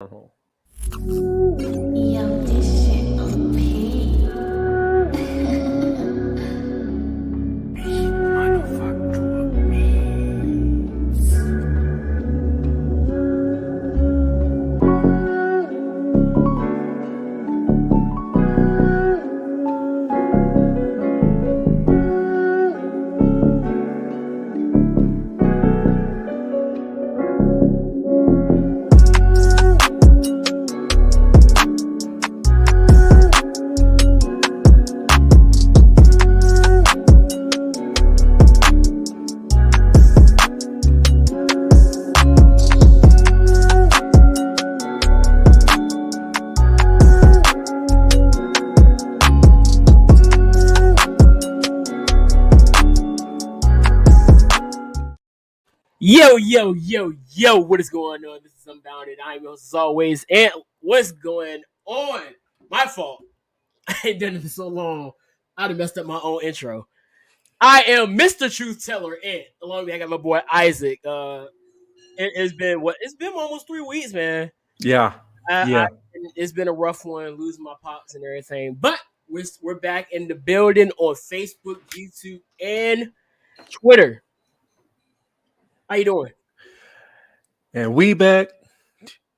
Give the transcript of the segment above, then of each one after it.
Yo, this shit OP. Yo, what is going on? This is Unbounded. I'm your host as always. And what's going on? My fault. I ain't done it in so long. I'd have messed up my own intro. I am Mr. Truth Teller, and along with me, I got my boy Isaac. It's been what? It's been almost 3 weeks, man. Yeah. I, it's been a rough one, losing my pops and everything. But we're back in the building on Facebook, YouTube, and Twitter. How you doing? And we back,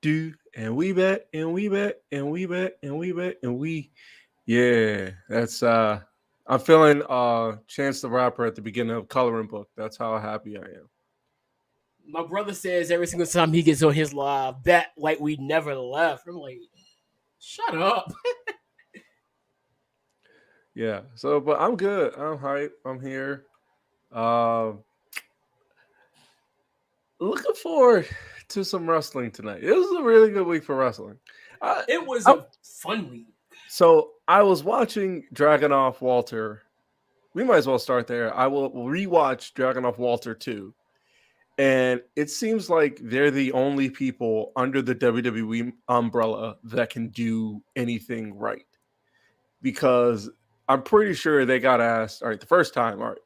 and we back, and we back, and we back, and we back, and we. Yeah, that's I'm feeling Chance the Rapper at the beginning of Coloring Book. That's how happy I am. My brother says every single time he gets on his live, that like we never left. I'm like, shut up. Yeah. So, but I'm good. I'm hype. I'm here. Looking forward to some wrestling tonight. It was a really good week for wrestling. It was a fun week. So I was watching Dragunov Walter. We might as well start there. I will rewatch Dragunov Walter 2. And it seems like they're the only people under the WWE umbrella that can do anything right. Because I'm pretty sure they got asked, all right, the first time, all right,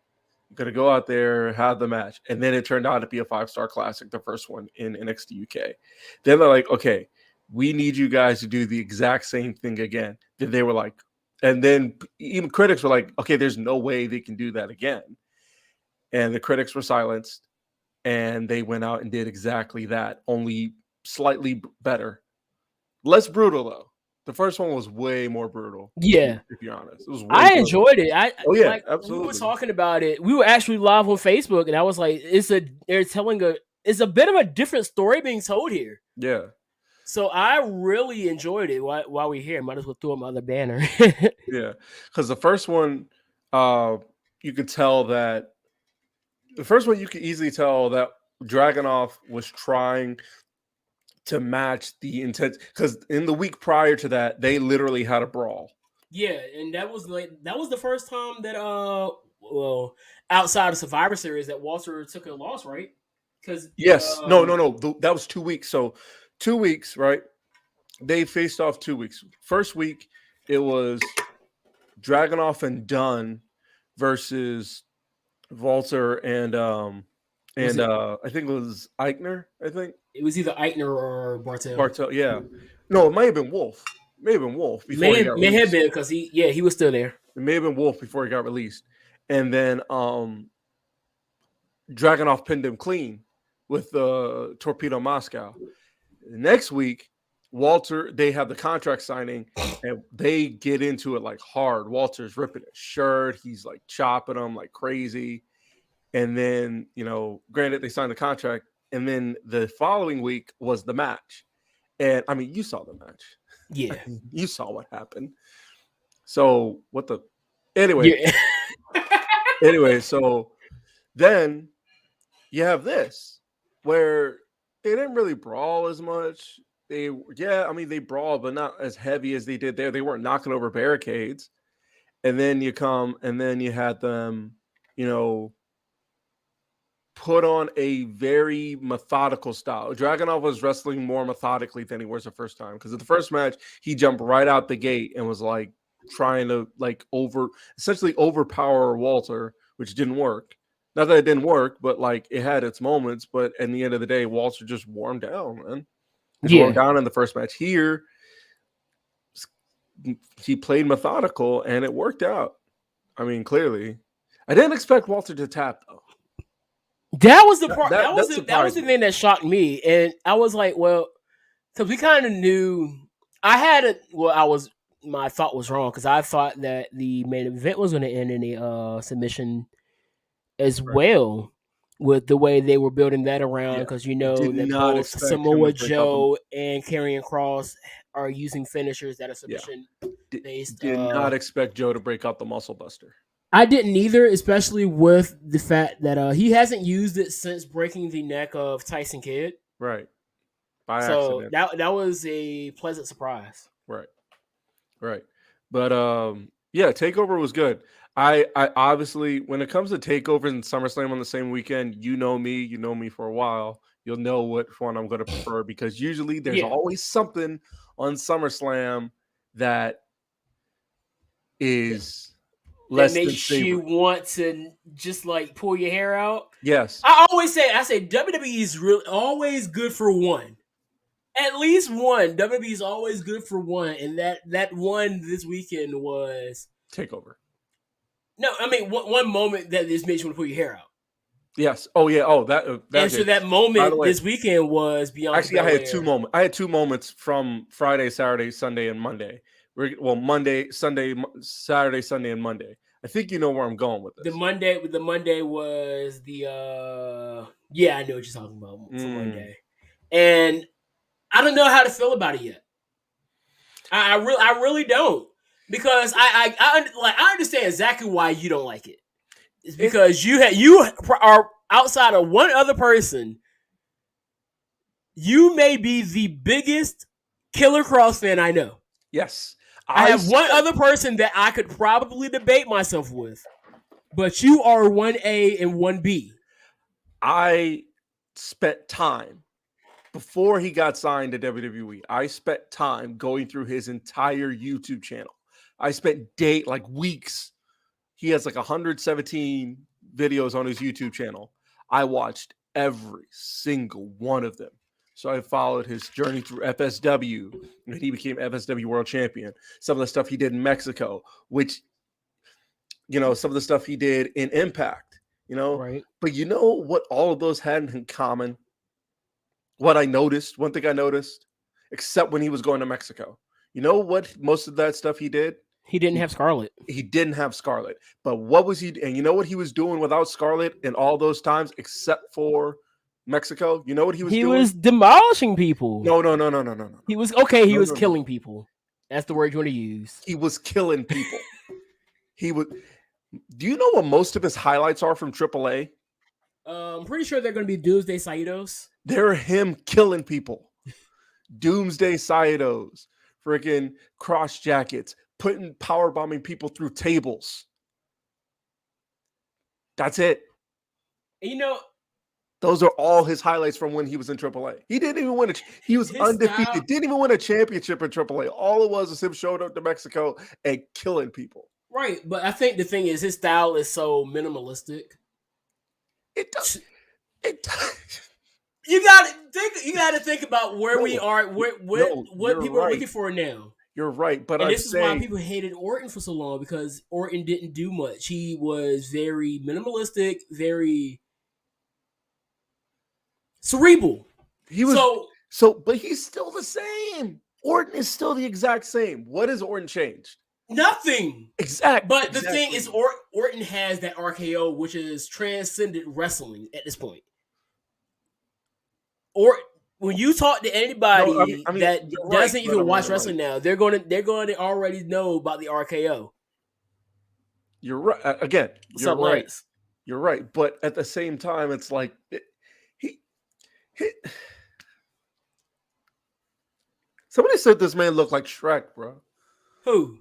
you're going to go out there, have the match. And then it turned out to be a 5-star classic, the first one in NXT UK. Then they're like, okay, we need you guys to do the exact same thing again. Then they were like, and then even critics were like, okay, there's no way they can do that again. And the critics were silenced. And they went out and did exactly that, only slightly better. Less brutal, though. The first one was way more brutal. Yeah. If you're honest. It was I enjoyed it. Absolutely. We were talking about it. We were actually live on Facebook, and I was like, it's a bit of a different story being told here. Yeah. So I really enjoyed it while we're here. Might as well throw my other banner. Yeah. Because the first one, you could tell that the first one you could easily tell that Dragunov was trying to match the intent, because in the week prior to that, they literally had a brawl. Yeah, and that was the first time that outside of Survivor Series that Walter took a loss, right? Because yes, no, that was 2 weeks. So 2 weeks, right? They faced off 2 weeks. First week, it was Dragunov and Dunn versus Walter and I think it was Eichner. I think it was either Eichner or Bartel. Bartel, yeah. No, it might have been Wolf. May have been Wolf before may have been because he was still there. It may have been Wolf before he got released, and then Dragunov pinned him clean with the Torpedo Moscow. Next week, Walter, they have the contract signing, and they get into it like hard. Walter's ripping his shirt. He's like chopping him like crazy. And then, granted, they signed the contract. And then the following week was the match. And, I mean, you saw the match. Yeah. You saw what happened. So, anyway. Yeah. Anyway, so then you have this, where they didn't really brawl as much. They brawled, but not as heavy as they did there. They weren't knocking over barricades. And then you had them, put on a very methodical style. Dragunov was wrestling more methodically than he was the first time. Because at the first match, he jumped right out the gate and was like trying to essentially overpower Walter, which didn't work. Not that it didn't work, but like it had its moments. But at the end of the day, Walter just wore him down, man. He's Yeah. worn down in the first match. Here, he played methodical, and it worked out. I mean, clearly. I didn't expect Walter to tap, though. That was the part. That That was surprised the me. thing that shocked me, and I was like, well, because we kind of knew. I had it. Well, my thought was wrong because I thought that the main event was going to end in a submission as Right. well, with the way they were building that around. Yeah. Because you I know did that not both expect him to Samoa break out Joe and Karrion Cross are using finishers that are submission based. Did not expect Joe to break out the Muscle Buster. I didn't either, especially with the fact that he hasn't used it since breaking the neck of Tyson Kidd. Right. By So accident. that was a pleasant surprise. Right. But yeah, TakeOver was good. I obviously, when it comes to TakeOvers and SummerSlam on the same weekend, you know me for a while. You'll know what one I'm going to prefer because usually there's always something on SummerSlam that is less that than makes you want to just like pull your hair out. Yes. I say WWE is really always good for one. At least one. WWE is always good for one, and that one this weekend was TakeOver. No, I mean one moment that this makes you want to pull your hair out. Yes. Oh yeah. Oh that. And so that moment this weekend was beyond. Actually, I had 2 moments. I had 2 moments from Friday, Saturday, Sunday, and Monday. Monday, Sunday, Saturday, Sunday, and Monday. I think you know where I'm going with this. The Monday was the I know what you're talking about for Monday, and I don't know how to feel about it yet. I really don't, because I understand exactly why you don't like it. It's because you are outside of one other person. You may be the biggest Killer Cross fan I know. Yes. I have one other person that I could probably debate myself with, but you are 1A and 1B. I spent time before he got signed to WWE. I spent time going through his entire YouTube channel. I spent weeks. He has 117 videos on his YouTube channel. I watched every single one of them. So I followed his journey through FSW, and he became FSW World Champion. Some of the stuff he did in Mexico, which, some of the stuff he did in Impact, Right. But you know what all of those had in common? One thing I noticed, except when he was going to Mexico. You know what most of that stuff he did? He didn't have Scarlett. He didn't have Scarlett. But what was he? And you know what he was doing without Scarlett in all those times, except for Mexico? You know what he was doing? He was demolishing people. No. He was killing people. That's the word you want to use. He was killing people. Do you know what most of his highlights are from AAA? I'm pretty sure they're going to be Doomsday Saidos. They're him killing people. Doomsday Saidos, freaking cross jackets, power bombing people through tables. That's it. And those are all his highlights from when he was in AAA. He didn't even win he was undefeated. Style, didn't even win a championship in AAA. All it was him showing up to Mexico and killing people. Right, but I think the thing is his style is so minimalistic. It does. You got to think about where we are, what people are looking for now. You're right, but this is why people hated Orton for so long, because Orton didn't do much. He was very minimalistic, very cerebral. But he's still the same. Orton is still the exact same. What has Orton changed? Nothing. Exactly. But the thing is, Orton has that RKO, which is transcended wrestling at this point. Or when you talk to anybody that doesn't even watch wrestling now, they're going to already know about the RKO. You're right. Again, you're right. You're right. But at the same time, it's like somebody said this man looked like Shrek, bro. Who?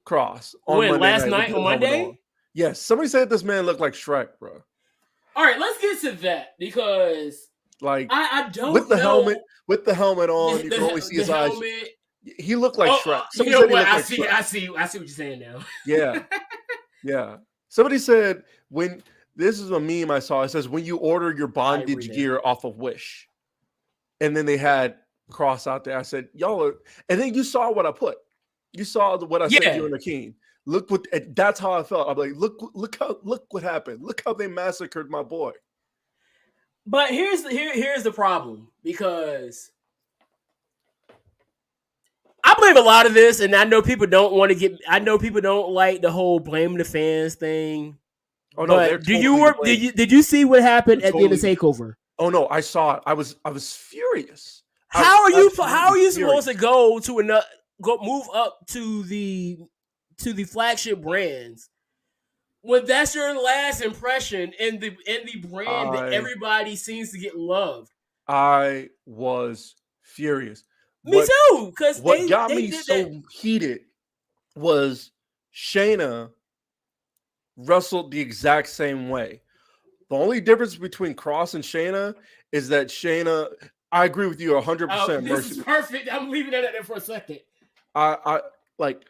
Cross. On Monday? Yes. Somebody said this man looked like Shrek, bro. All right, let's get to that, because I don't with the know. With the helmet on, you can only see his eyes. He looked like Shrek. You know what? I see what you're saying now. Yeah. Yeah. Somebody said this is a meme I saw. It says when you order your bondage gear off of Wish. And then they had Cross out there. I said, y'all are, and then you saw what I put. You saw what I sent you and Akeem. Look what that's how I felt. I'm like, look what happened. Look how they massacred my boy. But here's the problem, because I believe a lot of this, and I know people don't want to get. I know people don't like the whole blame the fans thing. Oh no! But did you see what happened at the end of Takeover? Oh no! I saw it. I was furious. How are you supposed to go to move up to the flagship brands when that's your last impression in the brand that everybody seems to get loved? I was furious. Me too. Because what got me so heated was Shayna wrestled the exact same way. The only difference between Cross and Shayna is that Shayna, I agree with you 100%. This is perfect. I'm leaving that there for a second. I like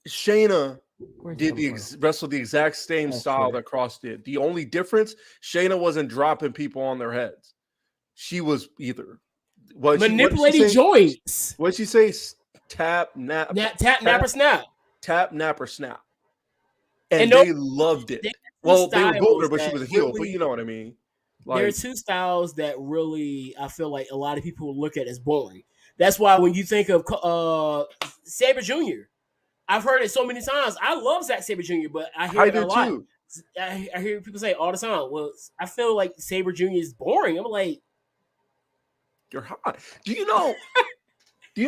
Shayna wrestled the exact same style that Cross did. The only difference, Shayna wasn't dropping people on their heads. She was either manipulating joints. What'd she say? Tap, nap, or snap. Tap, nap, or snap. And they loved it. Well, they were booing her, but she was a heel. But you know what I mean. Like, there are two styles that really, I feel like a lot of people look at as boring. That's why when you think of Sabre Jr., I've heard it so many times. I love Zack Sabre Jr., but I hear it a lot. Too. I hear people say all the time, well, I feel like Sabre Jr. is boring. I'm like, you're hot. Do you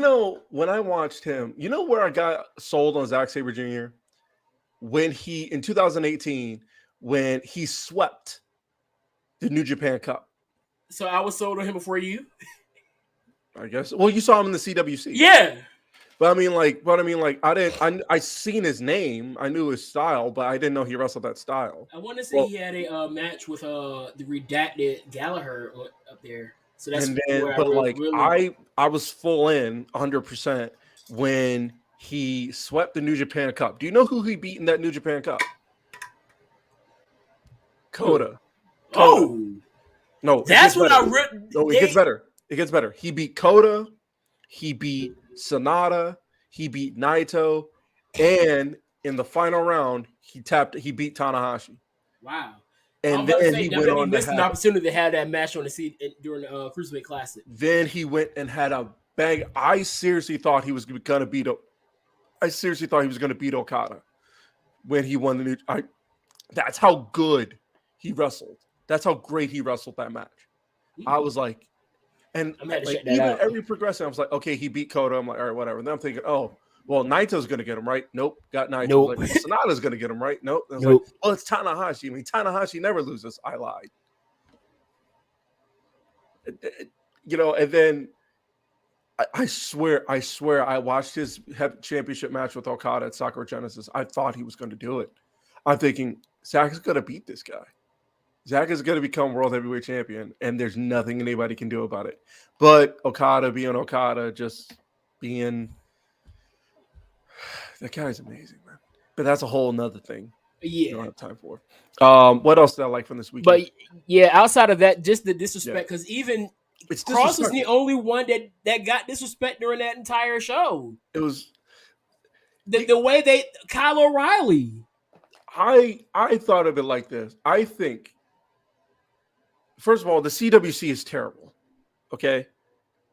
know when I watched him, you know where I got sold on Zack Sabre Jr.? When in 2018, when he swept the New Japan Cup. So I was sold on him before you? I guess. Well, you saw him in the CWC. Yeah. But I mean, I seen his name. I knew his style, but I didn't know he wrestled that style. I want to say he had a match with the redacted Gallagher up there. So that's I was full in 100% when he swept the New Japan Cup. Do you know who he beat in that New Japan Cup? Kota. Oh. No, that's what I read. No, it gets better. It gets better. He beat Kota. He beat Sonata. He beat Naito. And in the final round, he beat Tanahashi. Wow. And then he went on missed an opportunity to have that match on the seat during the Cruiserweight Classic. Then he went and had a bang. I seriously thought he was going to beat Okada when he won the new. That's how good he wrestled. That's how great he wrestled that match. Mm-hmm. I was like, and every progression, I was like, okay, he beat Kota. I'm like, all right, whatever. And then I'm thinking, oh, well, Naito's going to get him, right? Nope. Got Naito. Nope. Like, Sonata's going to get him, right? Nope. I was like, well, it's Tanahashi. I mean, Tanahashi never loses. I lied. And then I swear, I watched his championship match with Okada at Sakura Genesis. I thought he was going to do it. I'm thinking, Zack is going to beat this guy. Zack is going to become world heavyweight champion, and there's nothing anybody can do about it. But Okada being Okada, just being... That guy's amazing, man. But that's a whole nother thing. Yeah. You don't have time for. What else did I like from this weekend? But, yeah, outside of that, just the disrespect, because even... Cross was the only one that got disrespect during that entire show. It was the way Kyle O'Reilly. I thought of it like this. I think, first of all, the CWC is terrible. Okay,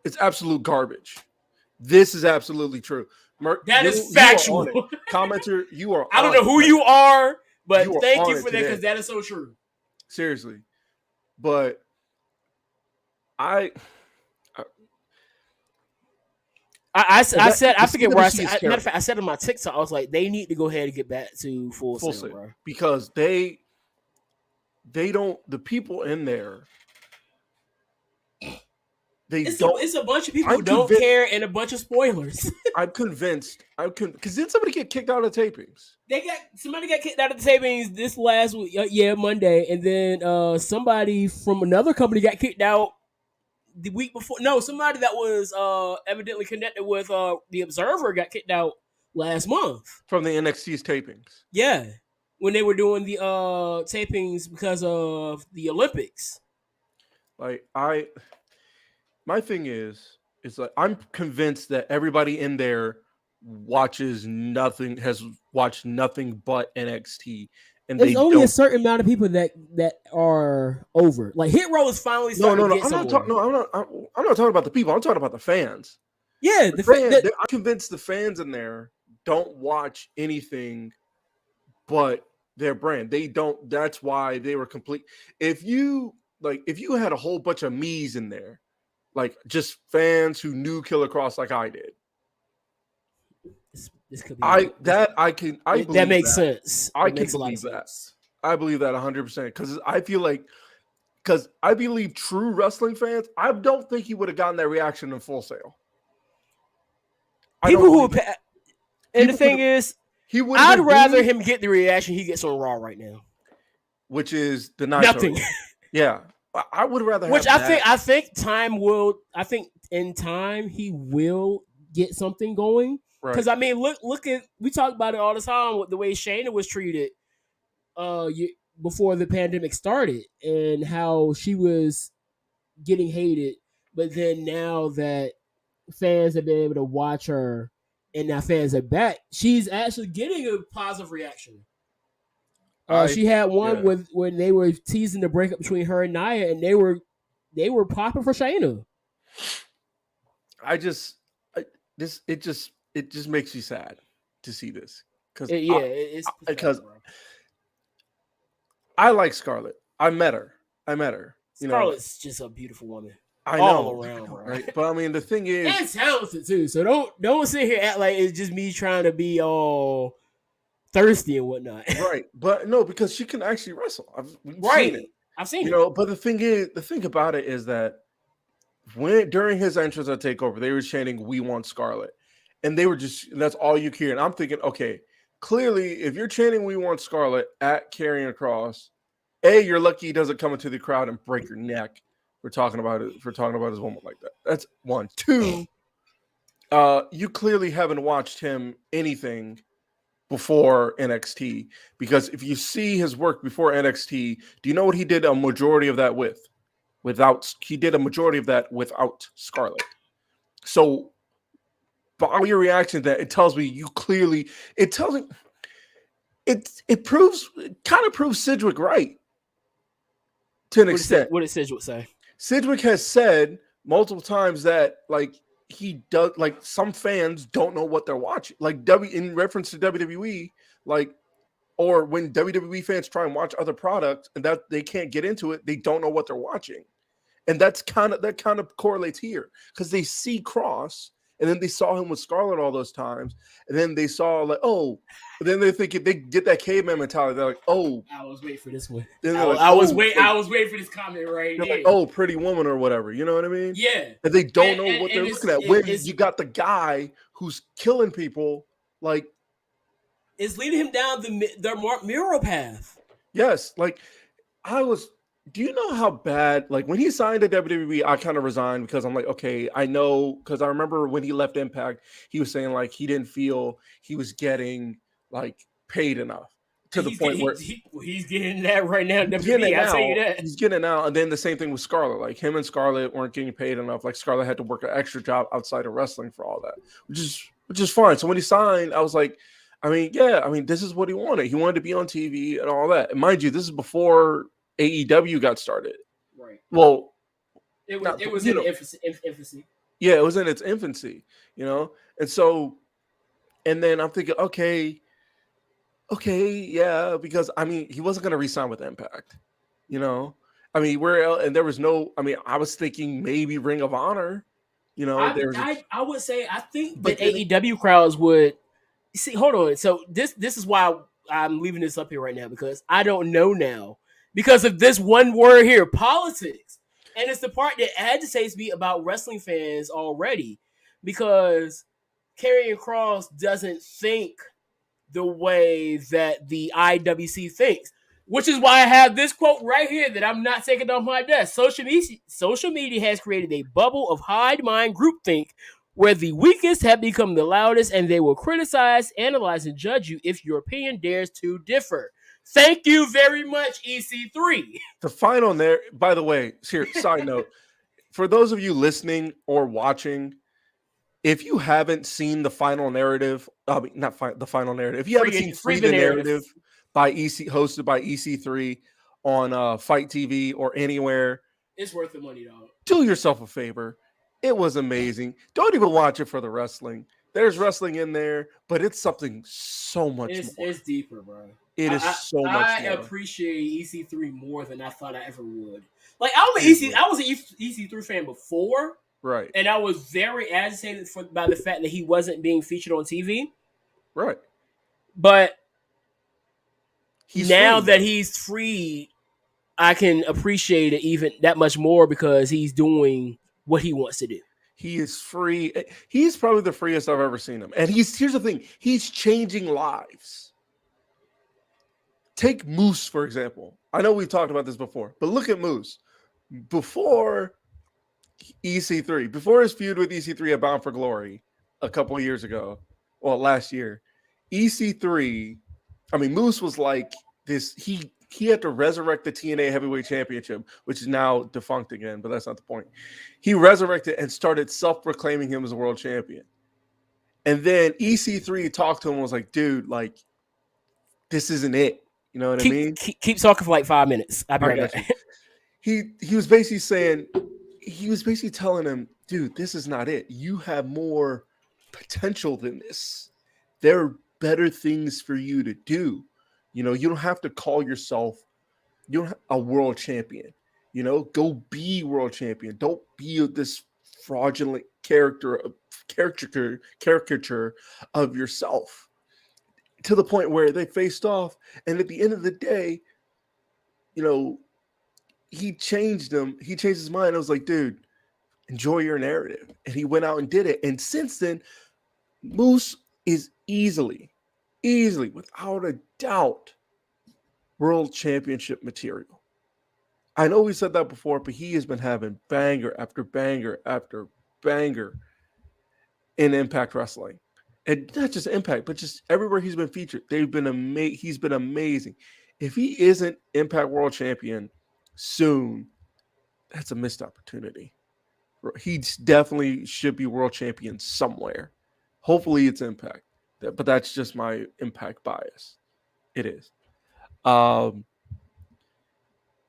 it's absolute garbage. This is absolutely true. That is factual. Commenter, you are. I don't know who you are, but thank you for that, because that is so true. Seriously, but. I said, I forget where I said. Matter of fact, I said on my TikTok, I was like, they need to go ahead and get back to full sale, bro. Because they don't. The people in there, It's a bunch of people who don't care and a bunch of spoilers. I'm convinced. Because didn't somebody get kicked out of tapings? Somebody got kicked out of the tapings this last week, Monday, and then somebody from another company got kicked out the week before. No, somebody that was evidently connected with the Observer got kicked out last month from the NXT's tapings. Yeah, when they were doing the tapings because of the Olympics. My thing is It's like I'm convinced that everybody in there has watched nothing but NXT, and There's they only a don't. certain amount of people that are over. Like Hit Row is finally No, starting no, to no. get I'm not somewhere. talking. No, I'm not talking about the people. I'm talking about the fans. Yeah, I'm convinced the fans in there don't watch anything but their brand. They don't. That's why they were complete. If you had a whole bunch of me's in there, like just fans who knew Killer Cross like I did, this could be I that believe makes that. sense. I It can makes a lot of believe that. sense. I believe that 100% because I feel like I believe true wrestling fans. I don't think he would have gotten that reaction in Full Sail. People who and the thing is, he would. I'd rather him get the reaction he gets on Raw right now, which is the Naito. Nothing. Yeah, I would rather. Which I think time will. I think in time he will get something going. Because I mean, look at we talk about it all the time with the way Shayna was treated, before the pandemic started, and how she was getting hated. But then now that fans have been able to watch her, and now fans are back, she's actually getting a positive reaction. She had one with when they were teasing the breakup between her and Nia, and they were popping for Shayna. It just makes you sad to see this because because I like Scarlett. I met her. Scarlett's just a beautiful woman. I know, all around, right? But I mean, the thing is, and talented too. So don't sit here and act like it's just me trying to be all thirsty and whatnot. Right, but no, because she can actually wrestle. I've seen it. But the thing about it is that during his entrance at Takeover, they were chanting, "We want Scarlett," and that's all you hear. And I'm thinking, okay, clearly, if you're chanting, "We want Scarlett" at Karrion Kross, you're lucky he doesn't come into the crowd and break your neck. For talking about his woman like that. That's one. Two, you clearly haven't watched him anything before NXT, because if you see his work before NXT, do you know what he did a majority of that with? He did a majority of that without Scarlett. So by your reaction to that, it tells me it kind of proves Sidgwick right to an extent. What did Sidgwick say? Sidgwick has said multiple times that he does, some fans don't know what they're watching, in reference to WWE, or when WWE fans try and watch other products and that they can't get into it, they don't know what they're watching. And that kind of correlates here because they see Cross and then they saw him with Scarlett all those times, and then they saw then they think they get that caveman mentality. They're like, oh, I was waiting for this one. I was waiting for this comment right here. Like, oh, Pretty Woman or whatever. You know what I mean? Yeah. And they don't know what they're looking at. When you got the guy who's killing people, it's leading him down the mural path. Yes, do you know how bad, when he signed to WWE, I kind of resigned because I'm like, okay, I know, because I remember when he left Impact, he was saying he didn't feel he was getting paid enough to the point where he's getting that right now. WWE, I'll tell you that. He's getting it now. And then the same thing with Scarlett. Him and Scarlett weren't getting paid enough. Scarlett had to work an extra job outside of wrestling for all that, which is fine. So when he signed, I was like, this is what he wanted. He wanted to be on TV and all that. And mind you, this is before AEW got started. Right. Well, it was in infancy. Yeah, it was in its infancy, And so, and then I'm thinking, okay, yeah, because he wasn't going to re-sign with Impact, and there was no. I was thinking maybe Ring of Honor, I would say I think the AEW crowds would see. Hold on, so this is why I'm leaving this up here right now, because I don't know now. Because of this one word here, politics. And it's the part that agitates me about wrestling fans already. Because Karrion Kross doesn't think the way that the IWC thinks. Which is why I have this quote right here that I'm not taking off my desk. Social media has created a bubble of hive mind groupthink where the weakest have become the loudest, and they will criticize, analyze, and judge you if your opinion dares to differ. Thank you very much, EC3. The final there, by the way, here, side note, for those of you listening or watching, if you haven't seen the final narrative, the final narrative. If you haven't seen Free Free the the Narrative. Narrative by hosted by EC3 on Fight TV or anywhere, It's worth the money, dog. do yourself a favor. It was amazing. Don't even watch it for the wrestling. There's wrestling in there, but it's something so much more. It's deeper, bro. It is so much more. I appreciate EC3 more than I thought I ever would. Like I was an EC3 fan before, right? And I was very agitated by the fact that he wasn't being featured on TV, right? But now that he's free, I can appreciate it even that much more because he's doing what he wants to do. He is free. He's probably the freest I've ever seen him. And here's the thing. He's changing lives. Take Moose, for example. I know we've talked about this before, but look at Moose. Before EC3, before his feud with EC3 at Bound for Glory a couple of years ago, well, last year, EC3, Moose was like this. He had to resurrect the TNA Heavyweight Championship, which is now defunct again, but that's not the point. He resurrected and started self-proclaiming him as a world champion. And then EC3 talked to him and was like, dude, like, this isn't it. You know what I mean? Keep talking for like 5 minutes. I'll be right back. He was basically telling him, dude, this is not it. You have more potential than this. There are better things for you to do. You know, you don't have to call yourself a world champion. You know, go be world champion. Don't be this fraudulent caricature of yourself. To the point where they faced off, and at the end of the day, you know, he changed him. He changed his mind. I was like, dude, enjoy your narrative. And he went out and did it. And since then, Moose is easily, without a doubt, world championship material. I know we said that before, but he has been having banger after banger after banger in Impact Wrestling. And not just Impact, but just everywhere he's been featured. He's been amazing. If he isn't Impact World Champion soon, that's a missed opportunity. He definitely should be world champion somewhere. Hopefully it's Impact. But that's just my Impact bias. It is.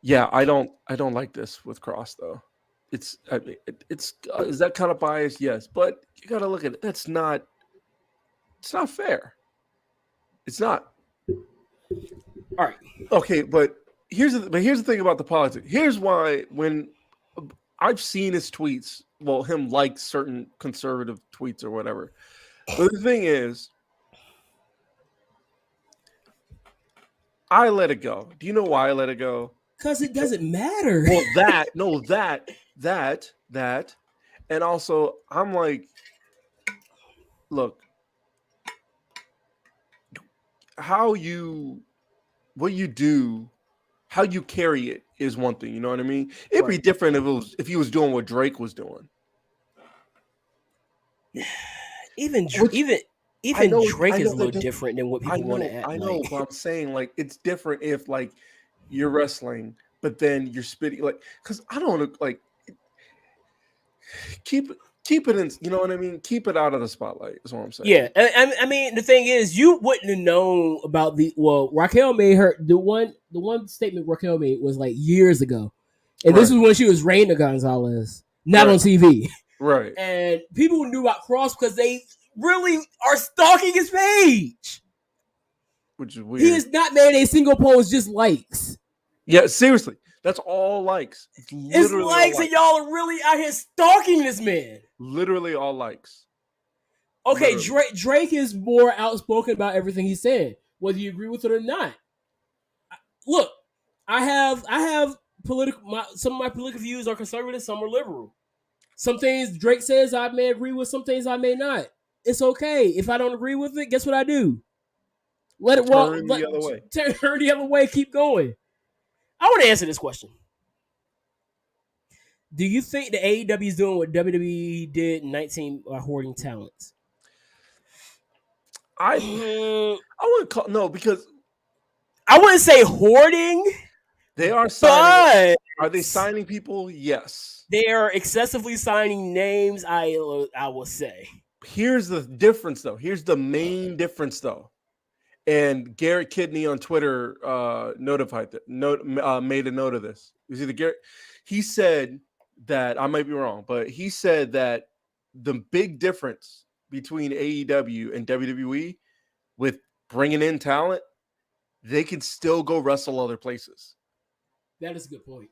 Yeah, I don't like this with Cross though. It's is that kind of bias? Yes, but you got to look at it. It's not fair. It's not. All right. Okay, but here's the thing about the politics. Here's why when I've seen his tweets, well, him like certain conservative tweets or whatever. But the thing is, I let it go. Do you know why I let it go? Because it doesn't matter. Well, that, and also I'm like, look, what you do, how you carry it is one thing. You know what I mean? It'd be different if he was doing what Drake was doing. Even Drake is a little different than what people want to act. I know, but I'm saying like it's different if like you're wrestling, but then you're spitting like because I don't look like keep it in. You know what I mean? Keep it out of the spotlight. Is what I'm saying. Yeah, I mean the thing is, you wouldn't have known about Raquel made the one statement Raquel made was like years ago, and this was when she was Reina Gonzalez, not on TV. Right. And people knew about Cross because they really are stalking his page. Which is weird. He has not made a single post, just likes. Yeah, seriously. That's all likes. It's likes, and y'all are really out here stalking this man. Literally all likes. Okay, Drake is more outspoken about everything he said, whether you agree with it or not. Look, I have some of my political views are conservative, some are liberal. Some things Drake says I may agree with, some things I may not. It's okay. If I don't agree with it, guess what I do? Let it walk. Turn the other way. Turn the other way. Keep going. I want to answer this question. Do you think the AEW is doing what WWE did in 19 hoarding talents? I wouldn't call because I wouldn't say hoarding, They are signing. But Are they signing people? Yes. they are excessively signing names. I will say. Here's the difference, though. Here's the main difference, though. And Garrett Kidney on Twitter made a note of this. Is either Garrett? He said that I might be wrong, but he said that the big difference between AEW and WWE with bringing in talent, they can still go wrestle other places. That is a good point.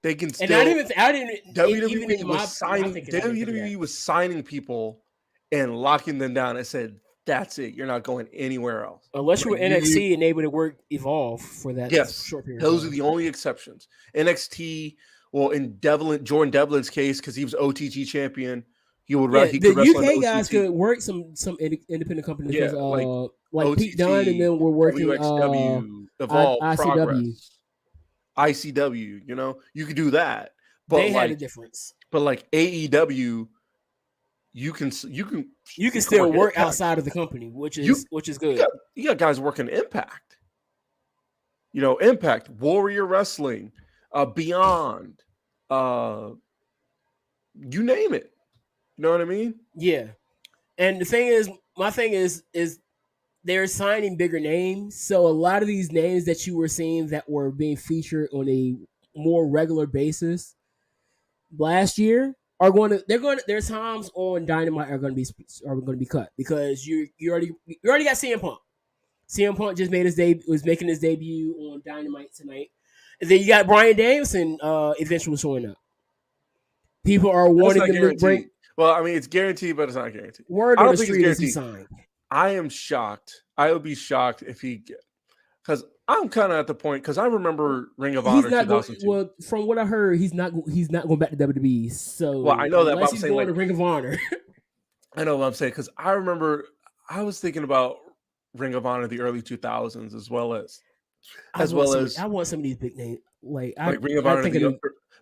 They can still. And I didn't. WWE was signing people and locking them down. And said, "That's it. You're not going anywhere else." Unless you were NXT and able to evolve for that short period. Those are the only exceptions. NXT, well, in Jordan Devlin's case, because he was OTG champion, he could the UK guys could work some independent companies. Yeah, like OTT, Pete Dunne, and then we're working WXW, Evolve, ICW. Progress, ICW. You know, you could do that. But they had a difference. But like AEW, you can still work outside of the company, which is good. You got guys working Impact. You know, Impact, Warrior Wrestling, Beyond, you name it. You know what I mean? Yeah. And the thing is, my thing is they're signing bigger names. So a lot of these names that you were seeing that were being featured on a more regular basis last year their times on Dynamite are going to be cut because you already got CM Punk. CM Punk just was making his debut on Dynamite tonight. And then you got Bryan Danielson eventually showing up. People are wanting to bring. Well, I mean, it's guaranteed, but it's not guaranteed. Word on the street is he signed. I am shocked. I would be shocked if because I'm kind of at the point because I remember Ring of Honor 2002. Well, from what I heard, he's not going back to WWE. So, well, I know that. Unless he's going to Ring of Honor. I know what I'm saying because I remember I was thinking about Ring of Honor the early 2000s as well as I want some of these big names like Ring of Honor.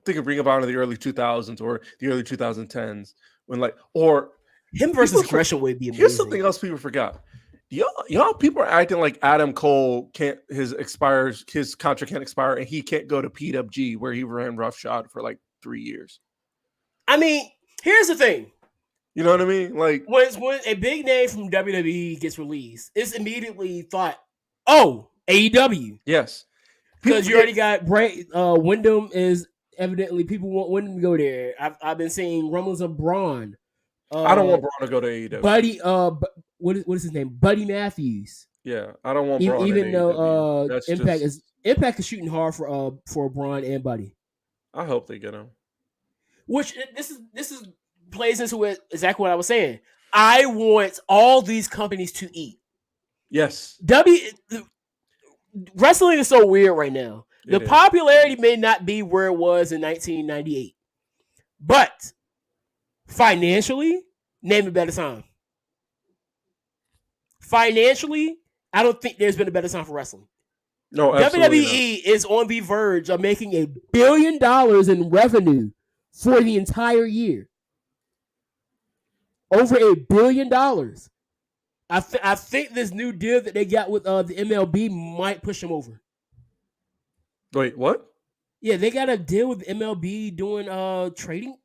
Think of Ring of Honor the early 2000s or the early 2010s when or him versus Aggression would be amazing. Here's something else people forgot. Y'all people are acting like Adam Cole his contract can't expire and he can't go to PWG where he ran roughshod for like 3 years. I mean, here's the thing. You know what I mean? Like when a big name from WWE gets released, it's immediately thought, oh, AEW. Yes. Because you already got Wyndham is evidently people want Wyndham to go there. I've been seeing rumors of Braun. I don't want Braun to go to AEW. Buddy, what is his name? Buddy Matthews. Yeah, I don't want Braun. Even though Impact is shooting hard for Braun and Buddy. I hope they get him. Which this is plays into it exactly what I was saying. I want all these companies to eat. Yes. Wrestling is so weird right now. The popularity may not be where it was in 1998, but financially, name a better time. Financially, I don't think there's been a better time for wrestling. No, WWE is on the verge of making $1 billion in revenue for the entire year. Over $1 billion. I think this new deal that they got with the MLB might push them over. Wait, what? Yeah, they got a deal with MLB doing trading.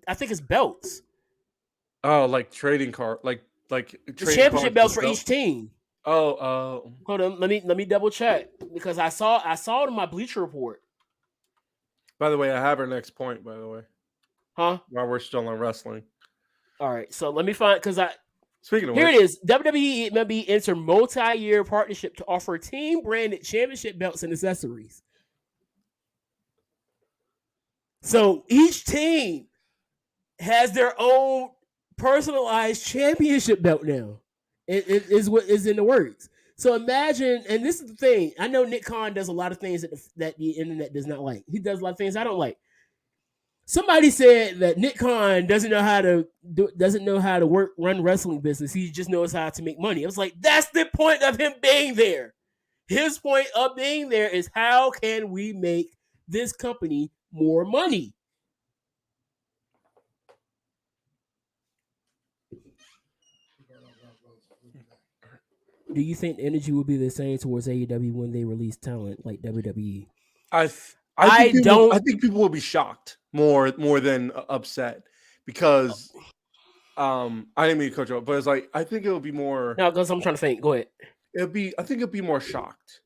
I think it's belts. Oh, like trading card, like the championship belts for each team. Oh, hold on. Let me double check because I saw it in my Bleacher Report. By the way, I have our next point. By the way, huh? While we're still on wrestling. All right, so let me find because Speaking of here it is. WWE MLB enter multi-year partnership to offer team-branded championship belts and accessories. So each team has their own personalized championship belt now. It is what is in the works. So imagine, and this is the thing. I know Nick Khan does a lot of things that the internet does not like. He does a lot of things I don't like. Somebody said that Nick Khan doesn't know how to run wrestling business. He just knows how to make money. I was like, that's the point of him being there. His point of being there is how can we make this company more money? Do you think the energy will be the same towards AEW when they release talent like WWE? I I think people will be shocked more than upset because I didn't mean to cut you off, but it's like I think it'll be more. No, because I'm trying to think. Go ahead. I think it'll be more shocked.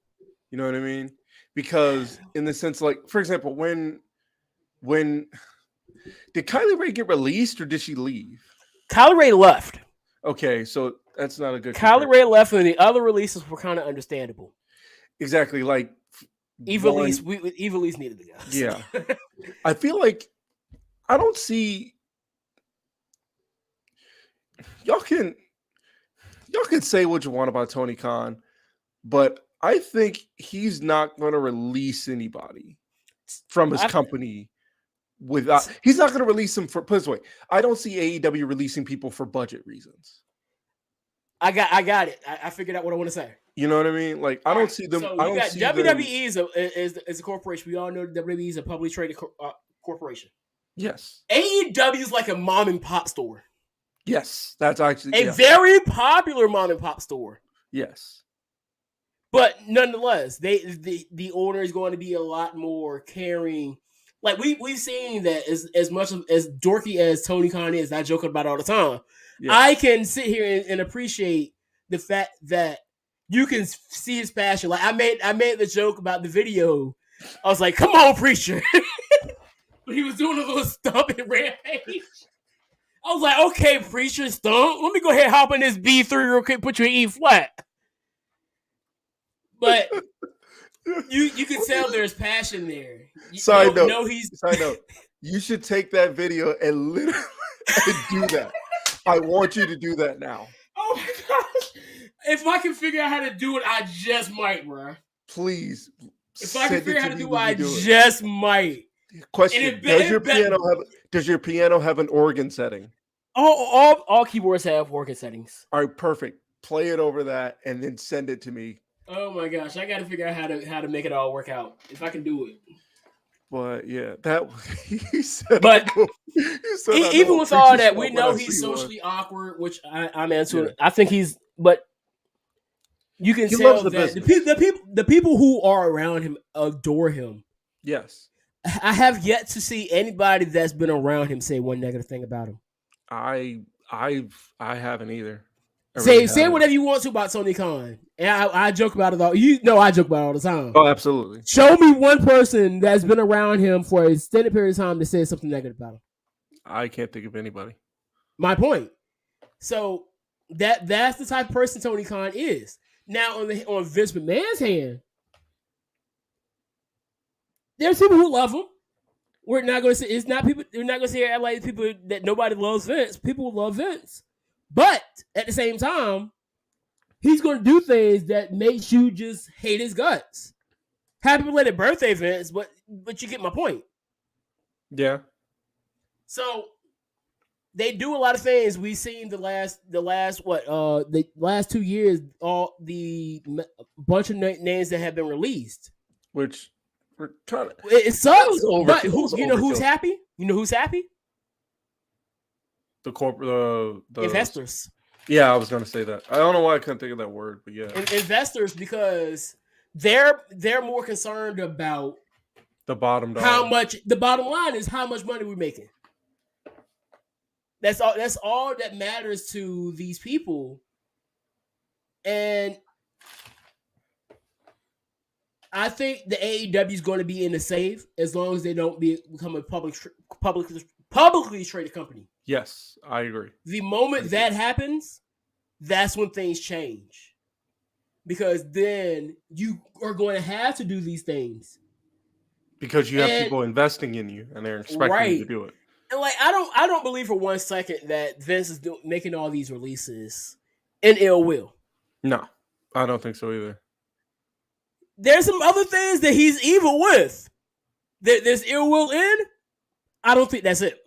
You know what I mean? Because in the sense, like for example, when did Kylie Ray get released or did she leave? Kylie Ray left. Okay, so that's not a good. Kylie Ray left, and the other releases were kind of understandable. Exactly, like Evilise needed to go. Yeah, I feel like I don't see y'all can say what you want about Tony Khan, but I think he's not going to release anybody from his company without. He's not going to release them for. Put it this way, I don't see AEW releasing people for budget reasons. I got it. I figured out what I want to say. You know what I mean? Like I don't see them. So I don't see WWE is a corporation. We all know WWE is a publicly traded corporation. Yes. AEW is like a mom and pop store. Yes, that's actually a very popular mom and pop store. Yes. But nonetheless, the owner is going to be a lot more caring. Like we've seen that as much as dorky as Tony Khan is, I joke about it all the time. Yeah. I can sit here and appreciate the fact that you can see his passion. Like I made the joke about the video. I was like, "Come on, preacher!" But he was doing a little stump and rampage. I was like, "Okay, preacher, stump. Let me go ahead and hop on this B3 real quick. Put you in E flat." But you can tell there's passion there. Side note. You should take that video and literally do that. I want you to do that now. Oh my gosh. If I can figure out how to do it, I just might, bro. Please. If I can figure out how to do it, I just might. Question: Does your piano have an organ setting? All keyboards have organ settings. All right, perfect. Play it over that and then send it to me. Oh my gosh, I got to figure out how to make it all work out. If I can do it. But yeah, that he said. But even with all that, we know he's socially awkward, which I'm into. Yeah. I think he's, but you can tell that the people who are around him adore him. Yes, I have yet to see anybody that's been around him say one negative thing about him. I haven't either. Say whatever you want to about Tony Khan. And I joke about it all. You know I joke about it all the time. Oh, absolutely. Show me one person that's been around him for an extended period of time that says something negative about him. I can't think of anybody. My point. So that's the type of person Tony Khan is. Now on Vince McMahon's hand, there's people who love him. We're not going to say it's not people. We're not going to say like people that nobody loves Vince. People love Vince. But at the same time, he's going to do things that makes you just hate his guts. Happy belated birthday, Vince, but you get my point. Yeah. So they do a lot of things. We've seen the last 2 years, all the bunch of names that have been released. Which were kind of it sucks. But you know who's happy? You know who's happy? The investors. Yeah, I was going to say that. I don't know why I couldn't think of that word, but yeah, investors, because they're more concerned about the bottom dollar. How much the bottom line is how much money we're making. That's all that matters to these people, and I think the AEW is going to be in the safe as long as they don't become a publicly traded company. Yes, I agree. The moment that happens, that's when things change. Because then you are going to have to do these things. Because you have people investing in you and they're expecting you to do it. And like I don't believe for 1 second that Vince is making all these releases in ill will. No, I don't think so either. There's some other things that he's evil with. There's ill will in. I don't think that's it.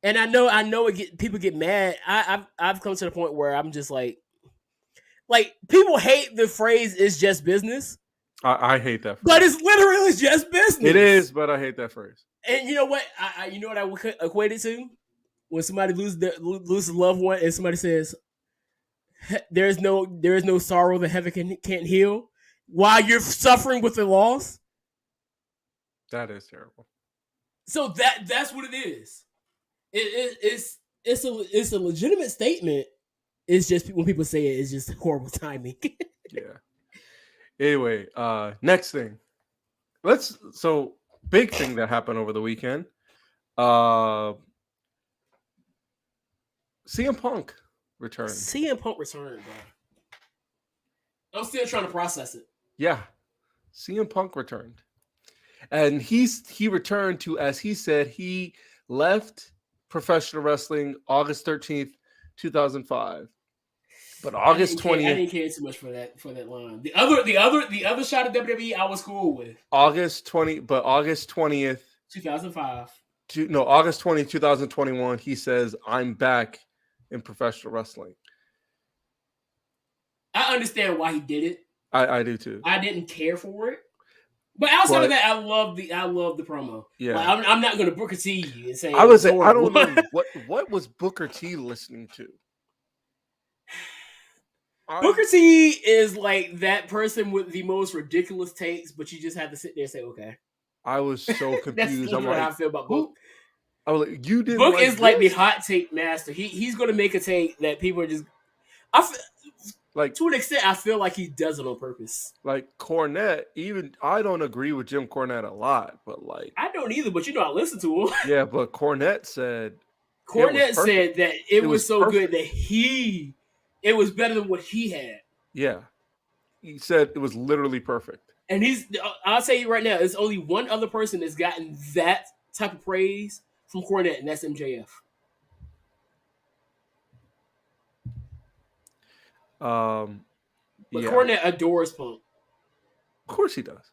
And I know people get mad. I've come to the point where I'm just like people hate the phrase "it's just business." I hate that phrase. But it's literally just business. It is, but I hate that phrase. And you know what? I would equate it to when somebody loses a loved one and somebody says, "There is no sorrow that heaven can't heal," while you're suffering with the loss. That is terrible. So that's what it is. It's a legitimate statement. It's just when people say it, it's just horrible timing. Yeah. Anyway, next thing. Big thing that happened over the weekend. CM Punk returned. CM Punk returned, bro. I'm still trying to process it. Yeah. CM Punk returned. And he returned to, as he said, he left professional wrestling August 13th, 2005. But August 20th. I didn't care too much for that line. The other shot of WWE I was cool with. August 20th, 2005. August 20th, 2021, he says, I'm back in professional wrestling. I understand why he did it. I do too. I didn't care for it. But outside of that, I love the promo. Yeah, like, I'm not going to Booker T you and say I don't know what was Booker T listening to. Booker T is like that person with the most ridiculous takes, but you just have to sit there and say, okay. I was so confused. That's what I feel about Book. I was like, you didn't. Book is like the hot take master. He's going to make a take that people are just. To an extent, I feel like he does it on purpose. Like Cornette, even I don't agree with Jim Cornette a lot, but like I don't either. But I listen to him. Yeah, but Cornette said that it was so good that it was better than what he had. Yeah, he said it was literally perfect. And I'll tell you right now, there's only one other person that's gotten that type of praise from Cornette, and that's MJF. But Cornette adores Punk. Of course he does.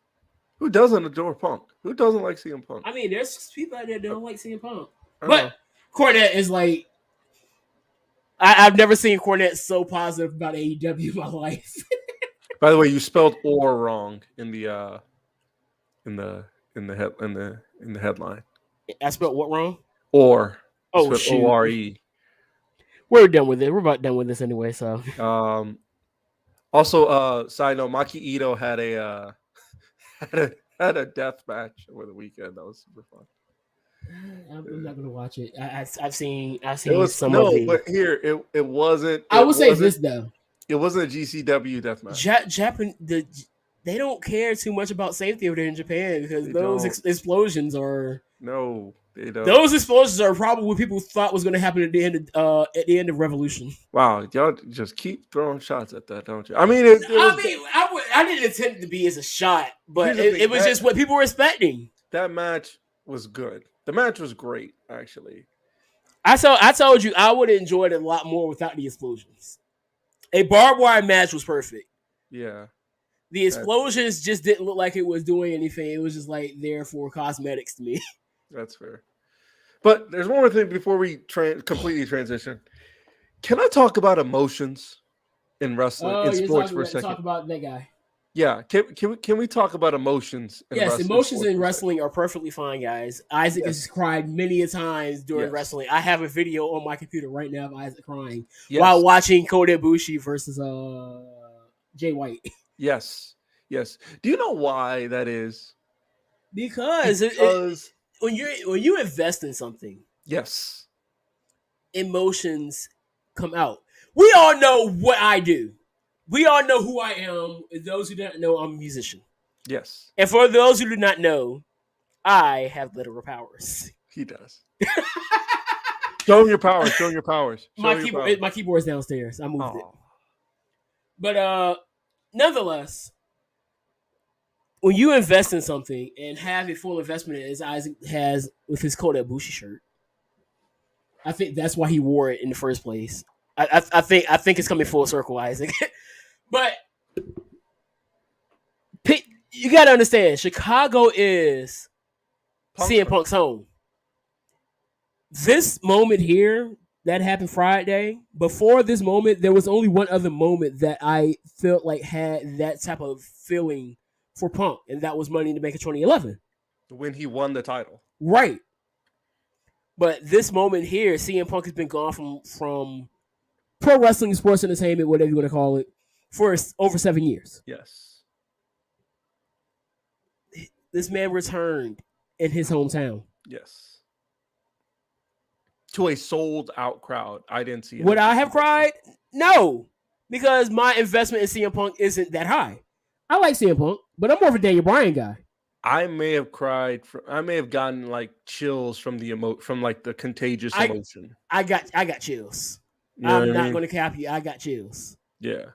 Who doesn't adore Punk? Who doesn't like CM Punk? I mean, there's people out there that don't like CM Punk. But Cornette is like, I've never seen Cornette so positive about AEW in my life. By the way, you spelled "or" wrong in the headline. I spelled what wrong? Or. Oh, shoot. O-R-E. We're done with it. We're about done with this anyway. So, also, side note, Maki Ito had a death match over the weekend. That was super fun. I'm not gonna watch it. I've seen some of it. But here it wasn't. I will say this though. It wasn't a GCW death match. They don't care too much about safety over there in Japan because those explosions are no. They don't. Those explosions are probably what people thought was going to happen at the end of Revolution. Wow, y'all just keep throwing shots at that, don't you? I mean, I didn't intend it to be as a shot, but it was just what people were expecting. That match was good. The match was great, actually. I told you I would have enjoyed it a lot more without the explosions. A barbed wire match was perfect. Yeah. The explosions just didn't look like it was doing anything. It was just like there for cosmetics to me. That's fair. But there's one more thing before we completely transition. Can I talk about emotions in wrestling, in sports for a second? Talk about that guy. Yeah. Can we talk about emotions in wrestling? Yes, emotions in wrestling are perfectly fine, guys. Isaac has cried many a times during wrestling. I have a video on my computer right now of Isaac crying while watching Kota Ibushi versus Jay White. Yes. Do you know why that is? Because when you invest in something, yes, emotions come out. We all know what I do. We all know who I am. Those who don't know, I'm a musician. Yes. And for those who do not know, I have literal powers. He does. Show your powers. My keyboard's downstairs. I moved it. But nonetheless, when you invest in something and have a full investment as Isaac has with his Kota Ibushi shirt, I think that's why he wore it in the first place. I think it's coming full circle, Isaac. But you got to understand, Chicago is CM Punk's home. This moment here that happened Friday, before this moment, there was only one other moment that I felt like had that type of feeling for Punk, and that was Money in the Bank in 2011. When he won the title. Right. But this moment here, CM Punk has been gone from pro wrestling, sports entertainment, whatever you want to call it, for over 7 years. Yes. this man returned in his hometown. Yes. To a sold out crowd. I didn't see it. Would I have cried? No, because my investment in CM Punk isn't that high. I like CM Punk, but I'm more of a Daniel Bryan guy. I may have cried. I may have gotten like chills from the from like the contagious emotion. I got chills. You know I'm not going to cap you. I got chills. Yeah,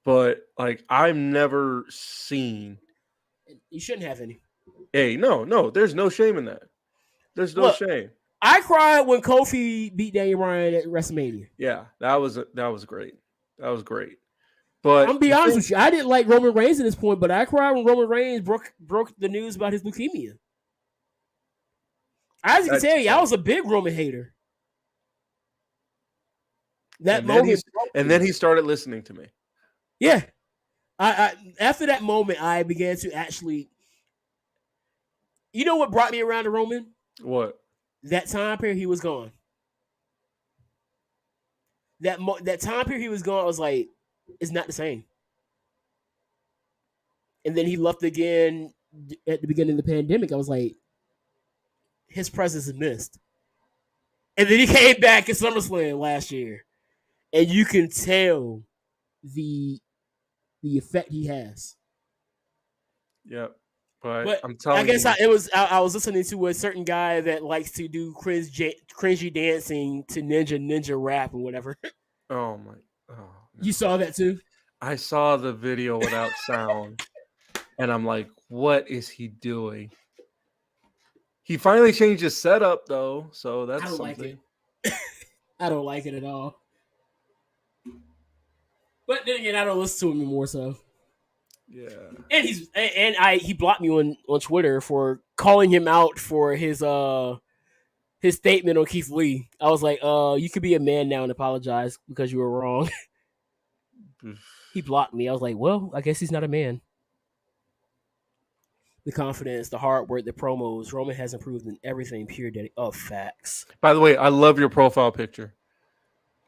but like I've never seen. You shouldn't have any. Hey, no, there's no shame in that. There's no shame. I cried when Kofi beat Daniel Bryan at WrestleMania. Yeah, that was great. That was great. But I'm gonna be honest with you, I didn't like Roman Reigns at this point, but I cried when Roman Reigns broke the news about his leukemia. As you can tell you, I was a big Roman hater. And then he started listening to me. Yeah. I after that moment, I began to actually. You know what brought me around to Roman? What? That time period he was gone. That time period he was gone, I was like, it's not the same. And then he left again at the beginning of the pandemic. I was like, his presence is missed. And then he came back at SummerSlam last year. And you can tell the effect he has. Yep. But I'm telling you. I guess I was listening to a certain guy that likes to do cringy dancing to ninja rap and whatever. Oh my. Oh, no. You saw that too? I saw the video without sound. And I'm like, what is he doing? He finally changed his setup though. So that's something. Like it. I don't like it at all. But then again, I don't listen to him anymore, so. Yeah. And he blocked me on Twitter for calling him out for his statement on Keith Lee. I was like, you could be a man now and apologize because you were wrong. He blocked me. I was like, well, I guess he's not a man. The confidence, the hard work, the promos. Roman has improved in everything. Pure facts. By the way, I love your profile picture.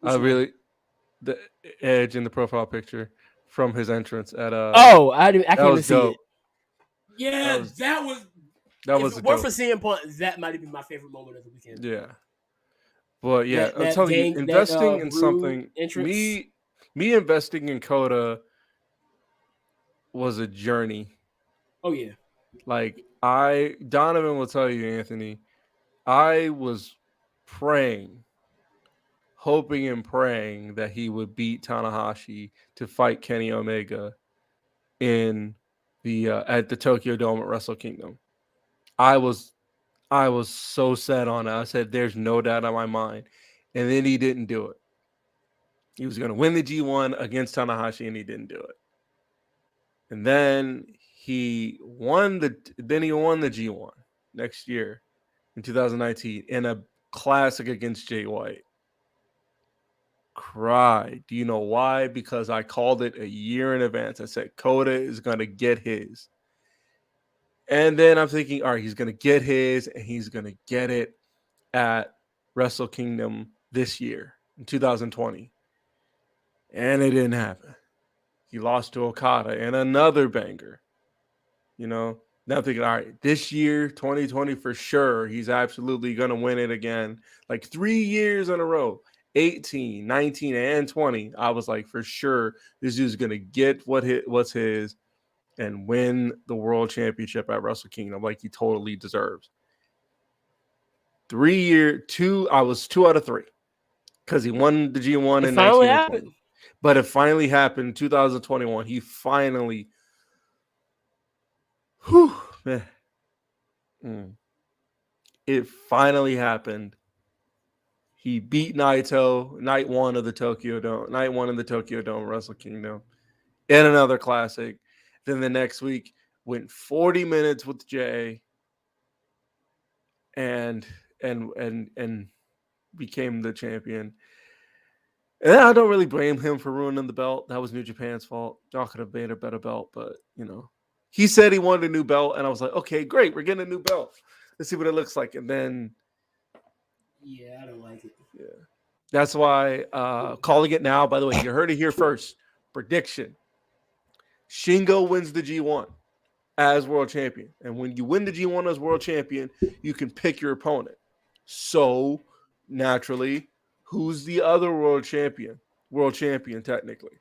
The edge in the profile picture from his entrance at I can't even see it. Yeah, that was if it weren't for CM Punk, that might have been my favorite moment of the weekend. Yeah. But yeah, I'm telling you, investing in something me investing in Coda was a journey. Oh yeah. Like Donovan will tell you, Anthony, I was hoping and praying that he would beat Tanahashi to fight Kenny Omega in the at the Tokyo Dome at Wrestle Kingdom. I was so set on it. I said, "There's no doubt in my mind," and then he didn't do it. He was going to win the G1 against Tanahashi, and he didn't do it. And then he won the G1 next year in 2019 in a classic against Jay White. Cried. Do you know why? Because I called it a year in advance. I said Coda is going to get his. And then I'm thinking, all right, he's going to get his, and he's going to get it at Wrestle Kingdom this year in 2020. And it didn't happen. He lost to Okada in another banger. You know, now I'm thinking, all right, this year, 2020 for sure, he's absolutely going to win it again. Like 3 years in a row, 18, 19, and 20. I was like, for sure, this dude's going to get what's his and win the world championship at Wrestle Kingdom like he totally deserves. I was 2 out of 3 because he won the G1 in 1920. But it finally happened in 2021. He finally, it finally happened. He beat Naito night one of the Tokyo Dome Wrestle Kingdom in another classic. Then the next week went 40 minutes with Jay and became the champion. And I don't really blame him for ruining the belt. That was New Japan's fault. Y'all could have made a better belt, but you know, he said he wanted a new belt, and I was like, okay, great, we're getting a new belt. Let's see what it looks like. And then, yeah, I don't like it. Yeah, that's why calling it now. By the way, you heard it here first. Prediction: Shingo wins the G1 as world champion. And when you win the G1 as world champion, you can pick your opponent. So naturally, who's the other world champion? World champion, technically.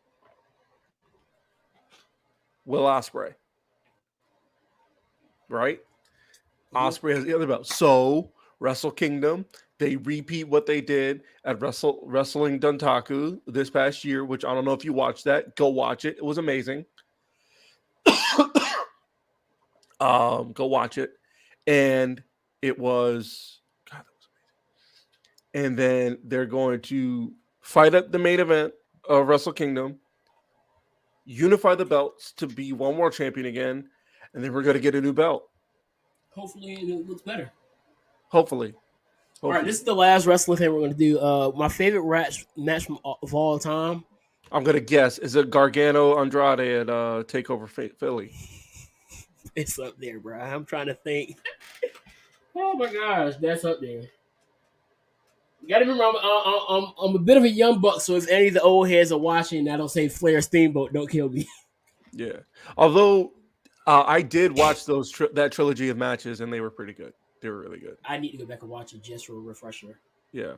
Will Ospreay. Right? Ospreay has the other belt. So Wrestle Kingdom, they repeat what they did at Wrestling Duntaku this past year, which I don't know if you watched that. Go watch it. It was amazing. Go watch it. And it was, God, that was amazing. And then they're going to fight at the main event of Wrestle Kingdom, unify the belts to be one world champion again, and then we're going to get a new belt. Hopefully it looks better. Hopefully. All right, this is the last wrestling thing we're going to do. My favorite match of all time. I'm going to guess. Is it Gargano Andrade at TakeOver Philly? It's up there, bro. I'm trying to think. Oh, my gosh. That's up there. You got to remember, I'm a bit of a young buck, so if any of the old heads are watching and I don't say Flair Steamboat, don't kill me. Yeah. Although I did watch that trilogy of matches, and they were pretty good. They were really good. I need to go back and watch it just for a refresher. Yeah.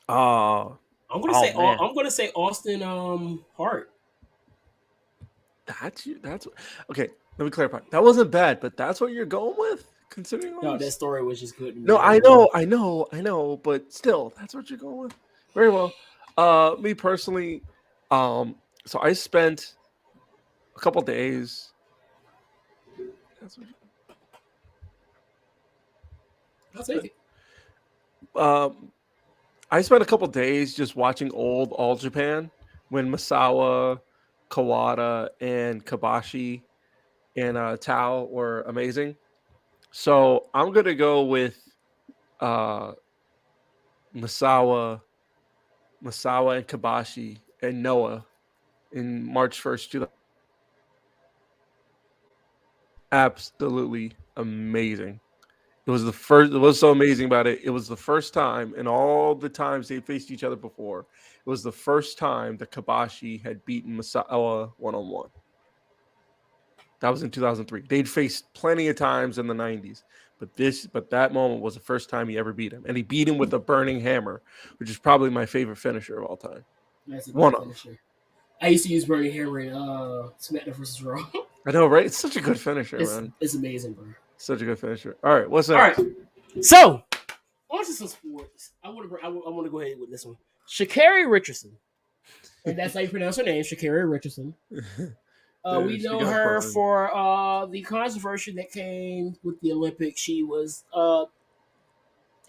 I'm gonna say Austin Hart. That's okay. Let me clarify. That wasn't bad, but that's what you're going with, considering. No, that story was just good. No, I know, but still, that's what you're going with. Very well. Me personally, so I spent a couple days. I'll take it. I spent a couple days just watching old All Japan when Misawa, Kawada, and Kabashi and Tao were amazing. So I'm gonna go with Misawa, and Kabashi and Noah in March 1st, 2000. Absolutely amazing. It was the first. It was so amazing about it. It was the first time in all the times they faced each other before. It was the first time that Kabashi had beaten Misawa one-on-one. That was in 2003. They'd faced plenty of times in the 90s, but that moment was the first time he ever beat him, and he beat him with a burning hammer, which is probably my favorite finisher of all time. That's a good finisher. I used to use burning hammer in SmackDown vs. Raw. I know, right? It's such a good finisher, man. It's amazing, bro. Such a good finisher. All right, what's next? All right, so on to some sports. I want to go ahead with this one. Sha'Carri Richardson, and that's how you pronounce her name, Sha'Carri Richardson. We know her for the controversy that came with the Olympics. She was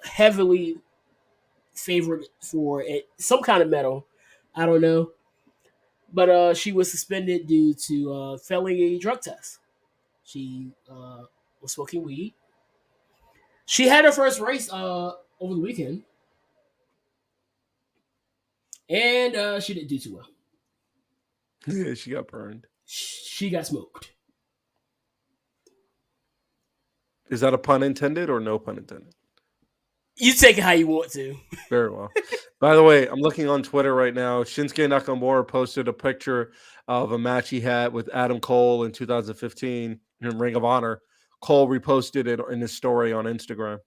heavily favored for some kind of medal. I don't know. But she was suspended due to failing a drug test. She was smoking weed. She had her first race over the weekend. And she didn't do too well. Yeah, she got burned. She got smoked. Is that a pun intended or no pun intended? You take it how you want to. Very well. By the way, I'm looking on Twitter right now. Shinsuke Nakamura posted a picture of a match he had with Adam Cole in 2015 in Ring of Honor. Cole reposted it in his story on Instagram.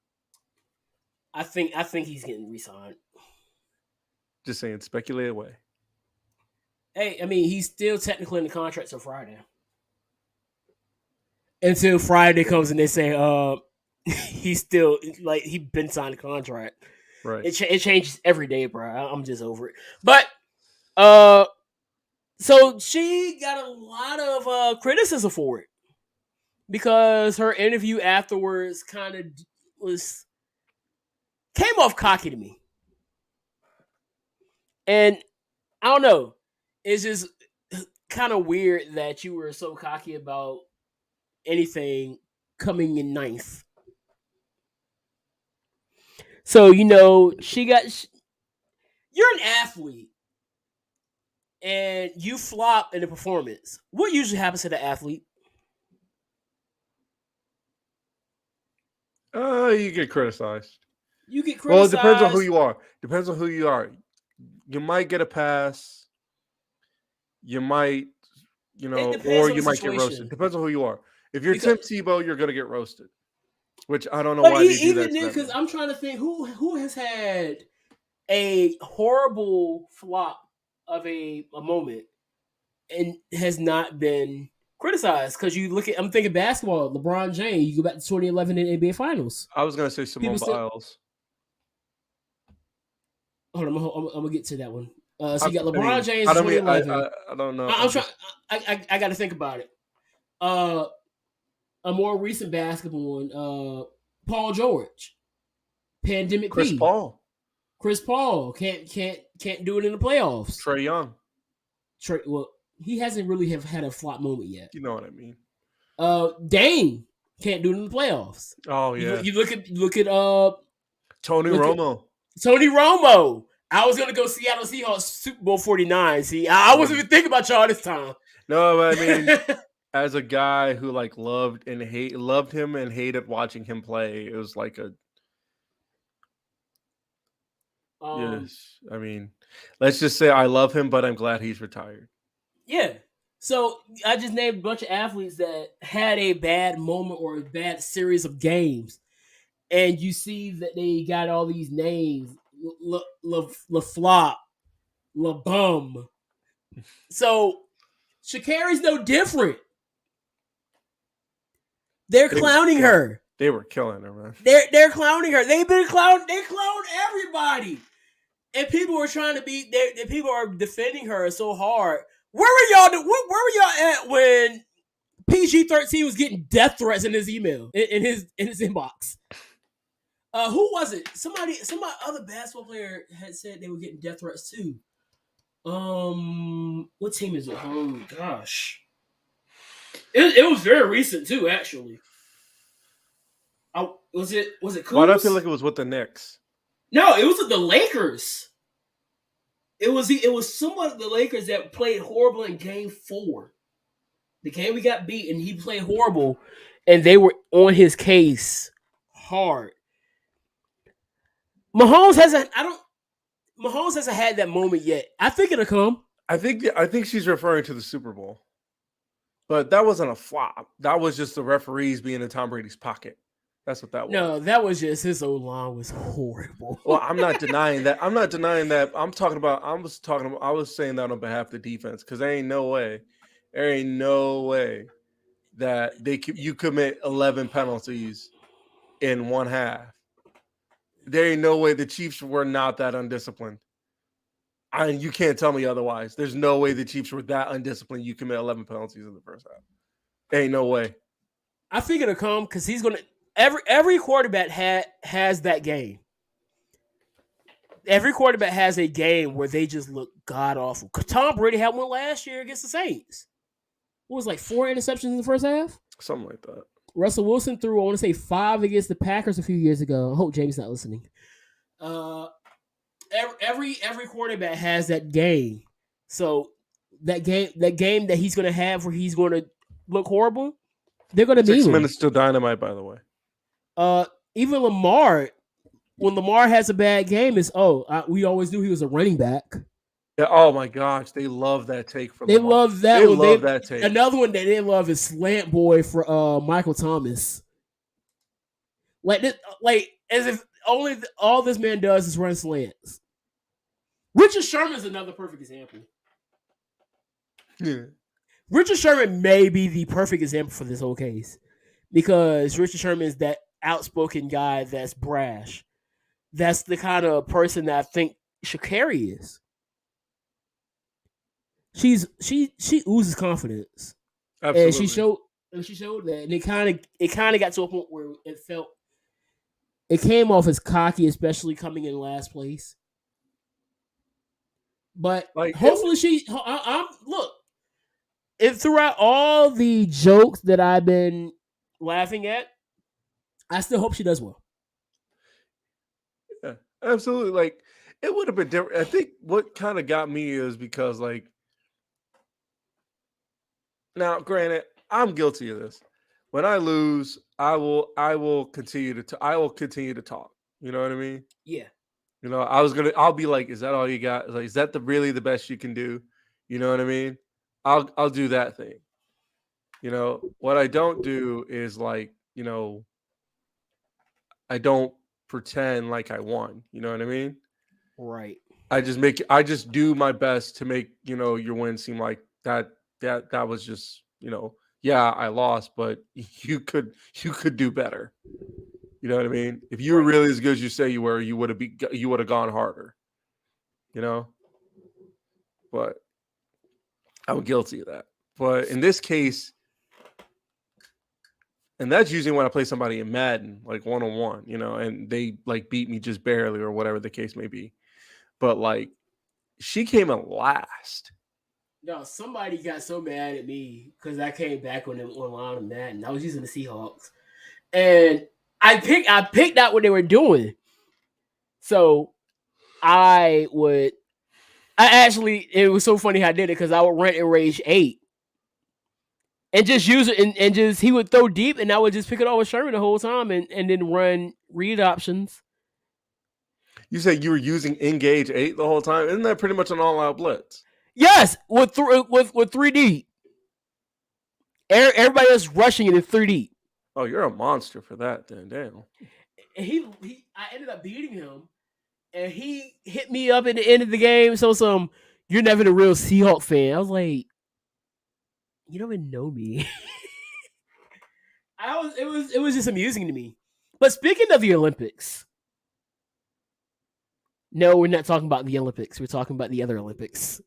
I think he's getting re-signed. Just saying, speculate away. Hey, I mean, he's still technically in the contract till Friday. Until Friday comes and they say, he's still like he been signed a contract. Right. It changes every day, bro. I'm just over it. But so she got a lot of criticism for it because her interview afterwards kind of came off cocky to me, and I don't know. It's just kind of weird that you were so cocky about anything coming in ninth. So, you're an athlete and you flop in a performance. What usually happens to the athlete? You get criticized. You get criticized. Well, it depends on who you are. You might get a pass. You might, or you might get roasted. Depends on who you are. If you're Because- Tim Tebow, you're gonna get roasted. Which I don't know But why they do even that. then, because I'm trying to think who has had a horrible flop of a moment and has not been criticized. Because you look at, I'm thinking basketball, LeBron James. You go back to 2011 in NBA Finals. I was gonna say Simone Biles. Hold on, I'm gonna get to that one. So you got LeBron James. I don't 2011. I don't know. I'm trying. I got to think about it. A more recent basketball one. Paul George. Pandemic Chris P. Paul. Chris Paul can't do it in the playoffs. Trae Young. Well, he hasn't really have had a flop moment yet. You know what I mean. Dame can't do it in the playoffs. Oh yeah. You look at Tony Romo. Tony Romo. I was gonna go Seattle Seahawks Super Bowl 49. See, I wasn't even thinking about y'all this time. No, but I mean, as a guy who like loved him and hated watching him play, it was like a yes. I mean, let's just say I love him, but I'm glad he's retired. Yeah. So I just named a bunch of athletes that had a bad moment or a bad series of games, and you see that they got all these names: La Flop, La Bum. So Sha'Carri's no different. They're clowning her. They were killing her, man. They're clowning her. They've been clowned. They clowned everybody, and people are trying to be. People are defending her so hard. Where were y'all at when PG-13 was getting death threats in his email in his inbox? Who was it? Somebody other basketball player had said they were getting death threats too. What team is it? Oh gosh, it was very recent too. Actually, was it? Kuz? Why do I feel like it was with the Knicks? No, it was with the Lakers. It was someone of the Lakers that played horrible in Game 4. The game we got beat, and he played horrible, and they were on his case hard. Mahomes hasn't had that moment yet. I think it'll come. I think she's referring to the Super Bowl, but that wasn't a flop. That was just the referees being in Tom Brady's pocket. That's what that was. No, that was just his old line was horrible. Well, I'm not denying that. I was saying that on behalf of the defense because there ain't no way that you commit 11 penalties in one half. There ain't no way the Chiefs were not that undisciplined. You can't tell me otherwise. There's no way the Chiefs were that undisciplined. You commit 11 penalties in the first half. Ain't no way. I think it'll come because he's gonna. Every quarterback has that game. Every quarterback has a game where they just look god awful. Tom Brady had one last year against the Saints. What was it, like 4 interceptions in the first half? Something like that. Russell Wilson threw, I want to say 5 against the Packers a few years ago. I hope Jamie's not listening. Every quarterback has that game. So that game that he's going to have where he's going to look horrible, they're going to be 6 minutes to dynamite, by the way. Even Lamar, when Lamar has a bad game, we always knew he was a running back. Yeah, oh my gosh, they love that take from. They Lamar. love that they one. Love that take. Another one that they love is Slant Boy for Michael Thomas. Like as if only all this man does is run slants. Richard Sherman is another perfect example. Yeah. Richard Sherman may be the perfect example for this whole case because Richard Sherman is that outspoken guy that's brash. That's the kind of person that I think Sha'Carri is. She oozes confidence. Absolutely. And she showed that, and it kind of got to a point where it came off as cocky, especially coming in last place. But hopefully look. If throughout all the jokes that I've been laughing at, I still hope she does well. Yeah, absolutely. Like it would have been different. I think what kind of got me is because now, granted, I'm guilty of this. When I lose, I will continue to talk. You know what I mean? Yeah. You know, I'll be like, is that all you got? Like, is that really the best you can do? You know what I mean? I'll do that thing. You know, what I don't do is like, I don't pretend like I won. You know what I mean? Right. I just do my best to make, your win seem like that was just, yeah, I lost, but you could do better. You know what I mean? If you were Right. really as good as you say you were, you would have gone harder, you know? But I'm guilty of that. But in this case, and that's usually when I play somebody in Madden, like 1-on-1, and they like beat me just barely or whatever the case may be. But like she came in last. No, somebody got so mad at me because I came back on them online on Madden. I was using the Seahawks, and I picked out what they were doing. So I would. I actually, it was so funny how I did it because I would run in Rage 8 and just use it, and just he would throw deep, and I would just pick it off with Sherman the whole time, and then run read options. You said you were using Engage 8 the whole time. Isn't that pretty much an all-out blitz? Yes, with 3D. Everybody else rushing it in 3D. Oh, you're a monster for that, then. Damn. And I ended up beating him, and he hit me up at the end of the game. So you're never a real Seahawk fan. I was like, you don't even know me. It was just amusing to me. But speaking of the Olympics, no, we're not talking about the Olympics. We're talking about the other Olympics.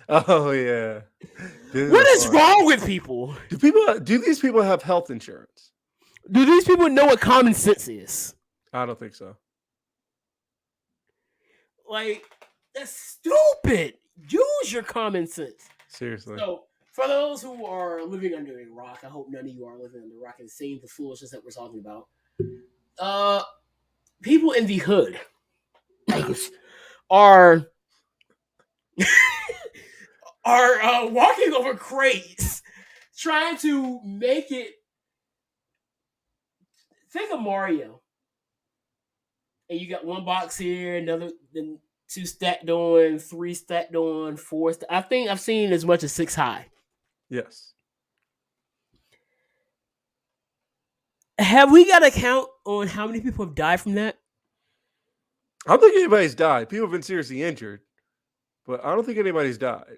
Oh yeah. What is wrong with people? Do these people have health insurance? Do these people know what common sense is? I don't think so. Like, that's stupid. Use your common sense. Seriously. So, for those who are living under a rock, I hope none of you are living under a rock and seeing the foolishness that we're talking about. People in the hood are walking over crates, trying to make it. Think of Mario, and you got one box here, another, then 2 stacked on, 3 stacked on, 4. I think I've seen as much as 6 high. Yes. Have we got a count on how many people have died from that? I don't think anybody's died. People have been seriously injured, but I don't think anybody's died.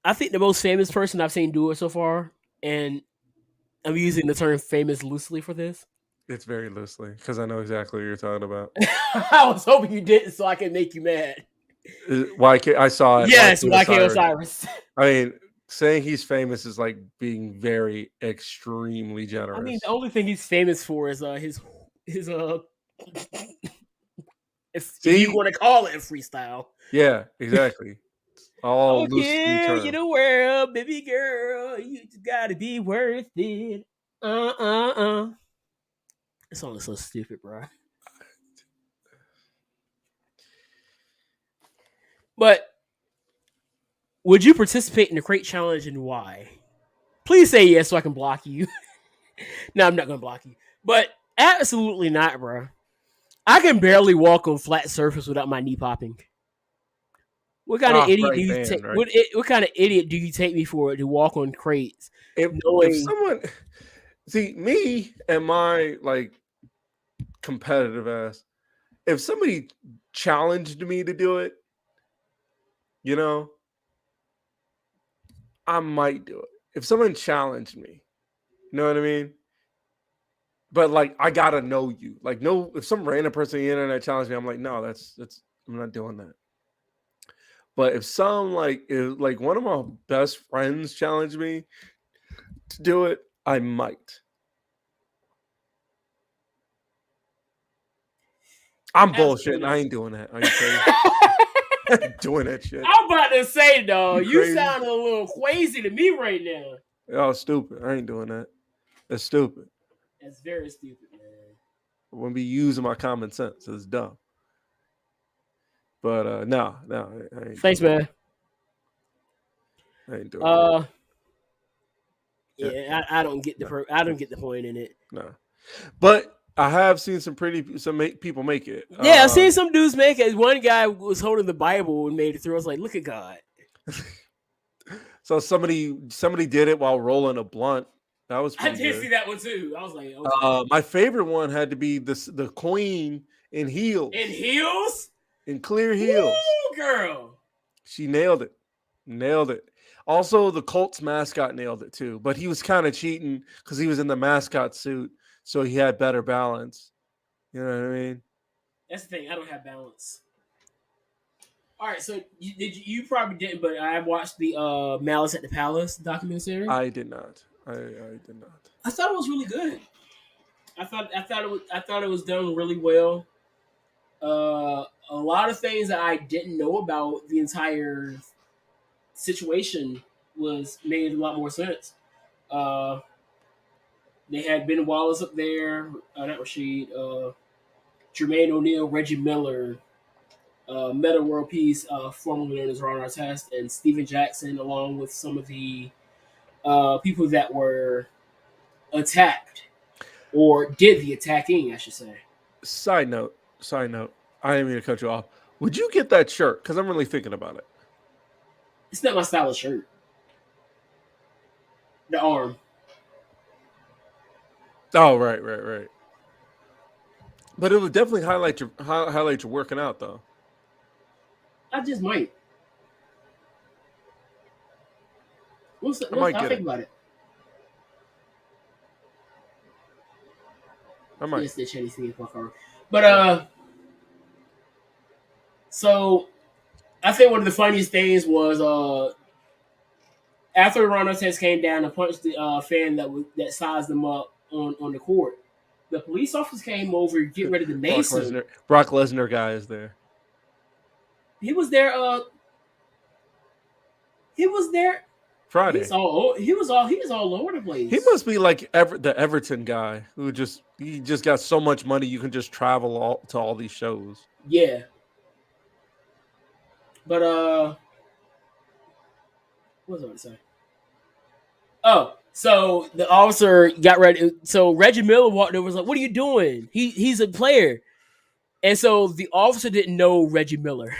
I think the most famous person I've seen do it so far, and I'm using the term famous loosely for this. It's very loosely because I know exactly what you're talking about. I was hoping you didn't so I can make you mad. YK, I saw it. Yes, YK Osiris. I mean, saying he's famous is like being very extremely generous. I mean, the only thing he's famous for is his if you want to call it a freestyle. Yeah, exactly. All yeah, you the world, baby girl, you gotta be worth it. This song is so stupid, bro. But would you participate in the crate challenge and why? Please say yes so I can block you. No, I'm not gonna block you. But absolutely not, bro. I can barely walk on flat surface without my knee popping. What kind of idiot do you take? Right? What kind of idiot do you take me for to walk on crates? If someone see me and my like competitive ass, if somebody challenged me to do it, I might do it. If someone challenged me, you know what I mean? But like, I gotta know you. Like, no, if some random person on the internet challenged me, I'm like, no, that's I'm not doing that. But if if one of my best friends challenged me to do it, I might. I'm bullshitting. I ain't doing that. Are you crazy? I ain't doing that shit. I'm about to say, though, you sound a little crazy to me right now. Oh, stupid. I ain't doing that. That's stupid. That's very stupid, man. I wouldn't be using my common sense. It's dumb. But no. I ain't. Thanks, man. I ain't doing that. Yeah, I don't get the I don't get the point in it. No, but I have seen some people make it. Yeah, I've seen some dudes make it. One guy was holding the Bible and made it through. I was like, look at God. So somebody did it while rolling a blunt. That was I pretty did see good. that one too. I was like, okay. My favorite one had to be the queen in heels, In heels? in clear heels. Woo, girl. She nailed it. Nailed it. Also, the Colts mascot nailed it too, but he was kind of cheating because he was in the mascot suit, so he had better balance. You know what I mean? That's the thing. I don't have balance. All right, so you probably didn't, but I watched the Malice at the Palace documentary. I did not. I did not. I thought it was really good. I thought it was done really well. A lot of things that I didn't know about the entire situation was made a lot more sense. Uh, they had Ben Wallace up there, not Rashid, Jermaine O'Neal, Reggie Miller, Meta World Peace, formerly known as Ron Artest, and Steven Jackson, along with some of the people that were attacked or did the attacking, I should say. Side note. Side note. I didn't mean to cut you off. Would you get that shirt? Because I'm really thinking about it. It's not my style of shirt. The arm. Oh, right. But it would definitely highlight your working out though. I just might. might I'll get think it. about it. I might. Yes, they shady thing my car. But so I think one of the funniest things was after Ron Artest came down and punched the fan that sized them up on the court. The police officers came over to get ready to mace him. Brock Lesnar guy is there. He was there. He was there. Friday. He was all over the place. He must be like the Everton guy who just got so much money you can just travel to all these shows. Yeah. But what was I going to say? Oh, so the officer got ready. So Reggie Miller walked over and was like, "What are you doing? He's a player." And so the officer didn't know Reggie Miller.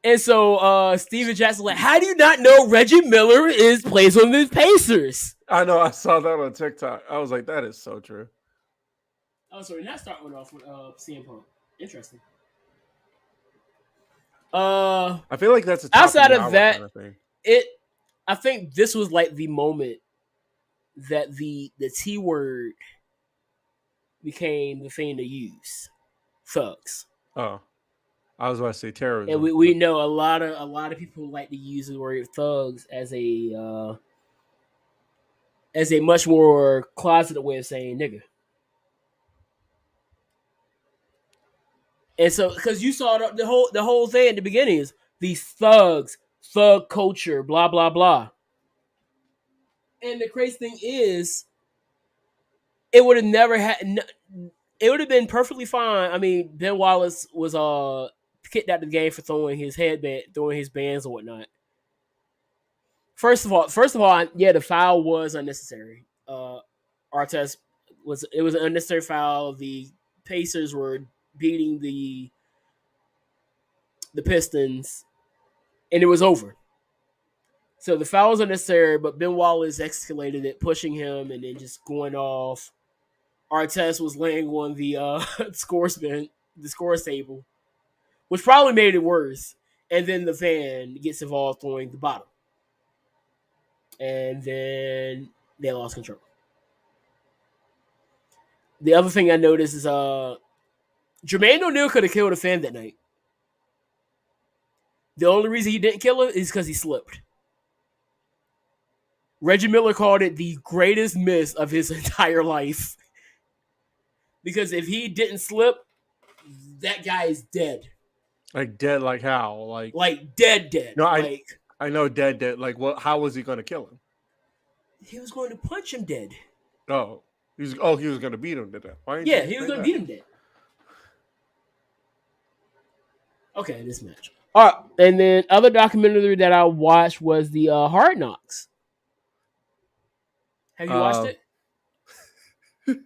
And so Steven Jackson was like, "How do you not know Reggie Miller plays on the Pacers?" I know, I saw that on TikTok. I was like, that is so true. Oh, sorry, that started off with CM Punk. Interesting. I feel like that's a outside of that kind of thing. I think this was like the moment that the T word became the thing to use. Thugs. Oh, I was about to say terrorism. And we know a lot of people like to use the word thugs as a much more closeted way of saying nigga. And so, because you saw the whole thing at the beginning is these thugs, thug culture, blah blah blah. And the crazy thing is, it would have never had. It would have been perfectly fine. I mean, Ben Wallace was kicked out of the game for throwing his bands and whatnot. First of all, yeah, the foul was unnecessary. Artest was an unnecessary foul. The Pacers were beating the Pistons, and it was over. So the foul was unnecessary, but Ben Wallace escalated it, pushing him and then just going off. Artest was laying on the scores table, which probably made it worse. And then the fan gets involved throwing the bottle. And then they lost control. The other thing I noticed is Jermaine O'Neal could have killed a fan that night. The only reason he didn't kill him is because he slipped. Reggie Miller called it the greatest miss of his entire life. Because if he didn't slip, that guy is dead. Like dead, like how? Like dead. No, I know dead. Like, what? How was he going to kill him? He was going to punch him dead. Oh, he was going to beat him to death. Yeah, he was going to beat him dead. Okay, this match. All right, and then other documentary that I watched was the Hard Knocks. Have you watched it?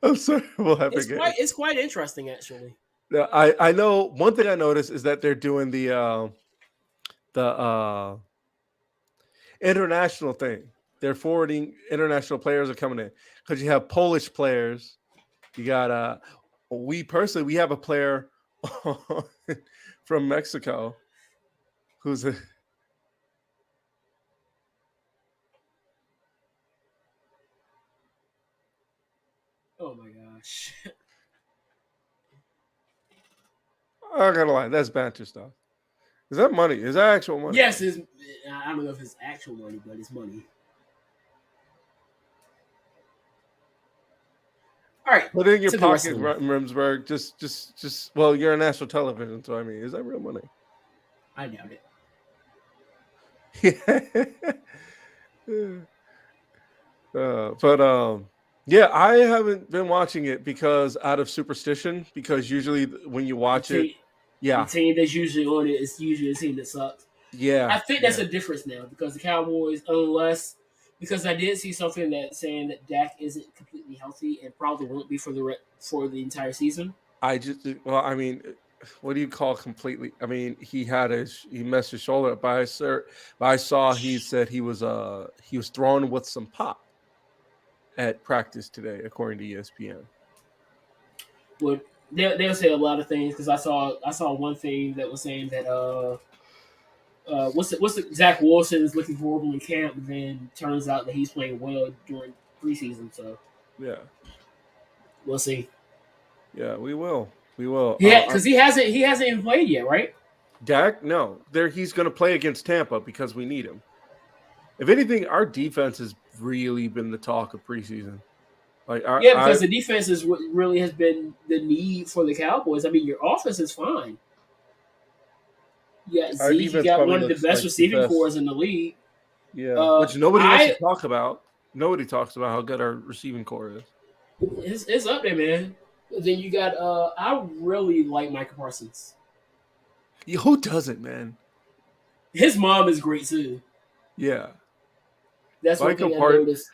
I'm sorry. We'll have to get. It's quite interesting, actually. Yeah, I know one thing I noticed is that they're doing the international thing. They're forwarding international players are coming in because you have Polish players. You got we have a player from Mexico who's a Oh my gosh. I'm not gonna lie, that's banter stuff. Is that money? Is that actual money? Yes, I don't know if it's actual money, but it's money. All right, Put it in your to the pocket, wrestling. Rimsberg. Just. Well, you're on national television, so I mean, is that real money? I doubt it. But yeah, I haven't been watching it because out of superstition. Because usually when you watch it, The yeah, team that's usually on it is usually a team that sucks. yeah, I think that's a difference now because the Cowboys, unless because I did see something that saying that Dak isn't completely healthy and probably won't be for the entire season. well, I mean, what do you call completely? I mean, he messed his shoulder up. But I saw he said he was thrown with some pop at practice today, according to ESPN. Well, they'll say a lot of things because I saw one thing that was saying that what's the Zach Wilson is looking horrible in camp, but then turns out that he's playing well during preseason. So Yeah, we'll see. yeah, we will. We will. Yeah, because he hasn't even played yet, right? Dak, no, he's going to play against Tampa because we need him. If anything, our defense has really been the talk of preseason. Like, Yeah, because the defense is what really has been the need for the Cowboys. I mean, your offense is fine. You got our Zeke. You defense got probably one of the looks best like the receiving best. cores in the league. Yeah, which nobody wants to I talk about. Nobody talks about how good our receiving core is. it's up there, man. Then you got I really like Micah Parsons. Yeah, who doesn't, man? His mom is great too. Yeah, That's one Micah thing I noticed.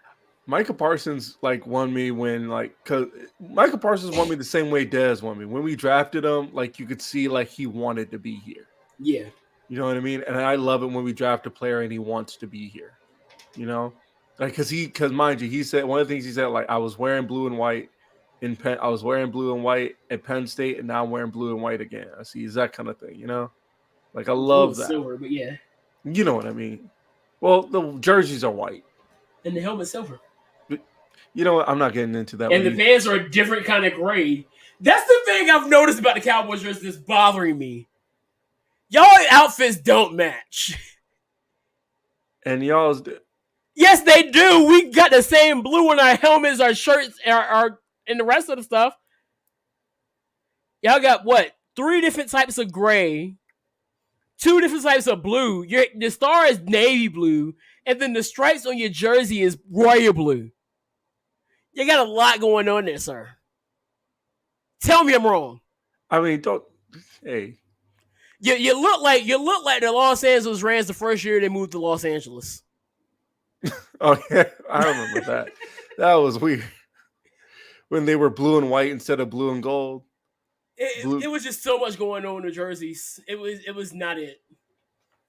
Micah Parsons won me when cause Micah Parsons won me the same way Dez won me when we drafted him. Like you could see he wanted to be here. Yeah. You know what I mean? And I love it when we draft a player and he wants to be here. You know, because mind you, he said one of the things he said I was wearing blue and white in Penn. I was wearing blue and white at Penn State, and now I'm wearing blue and white again. I see, is that kind of thing. You know, I Blue love and that. silver, but yeah. You know what I mean? Well, the jerseys are white, and the helmet silver. but you know what? I'm not getting into that. And the pants are a different kind of gray. That's the thing I've noticed about the Cowboys jerseys that's bothering me. Y'all outfits don't match. And y'all's. Yes, they do. We got the same blue on our helmets, our shirts, our and the rest of the stuff. Y'all got what? 3 different types of gray, 2 different types of blue. The star is navy blue, and then the stripes on your jersey is royal blue. You got a lot going on there, sir. Tell me I'm wrong. I mean, don't. Hey, you look like the Los Angeles Rams the first year they moved to Los Angeles. Oh yeah, I remember that. That was weird when they were blue and white instead of blue and gold. It was just so much going on in the jerseys. It was not it.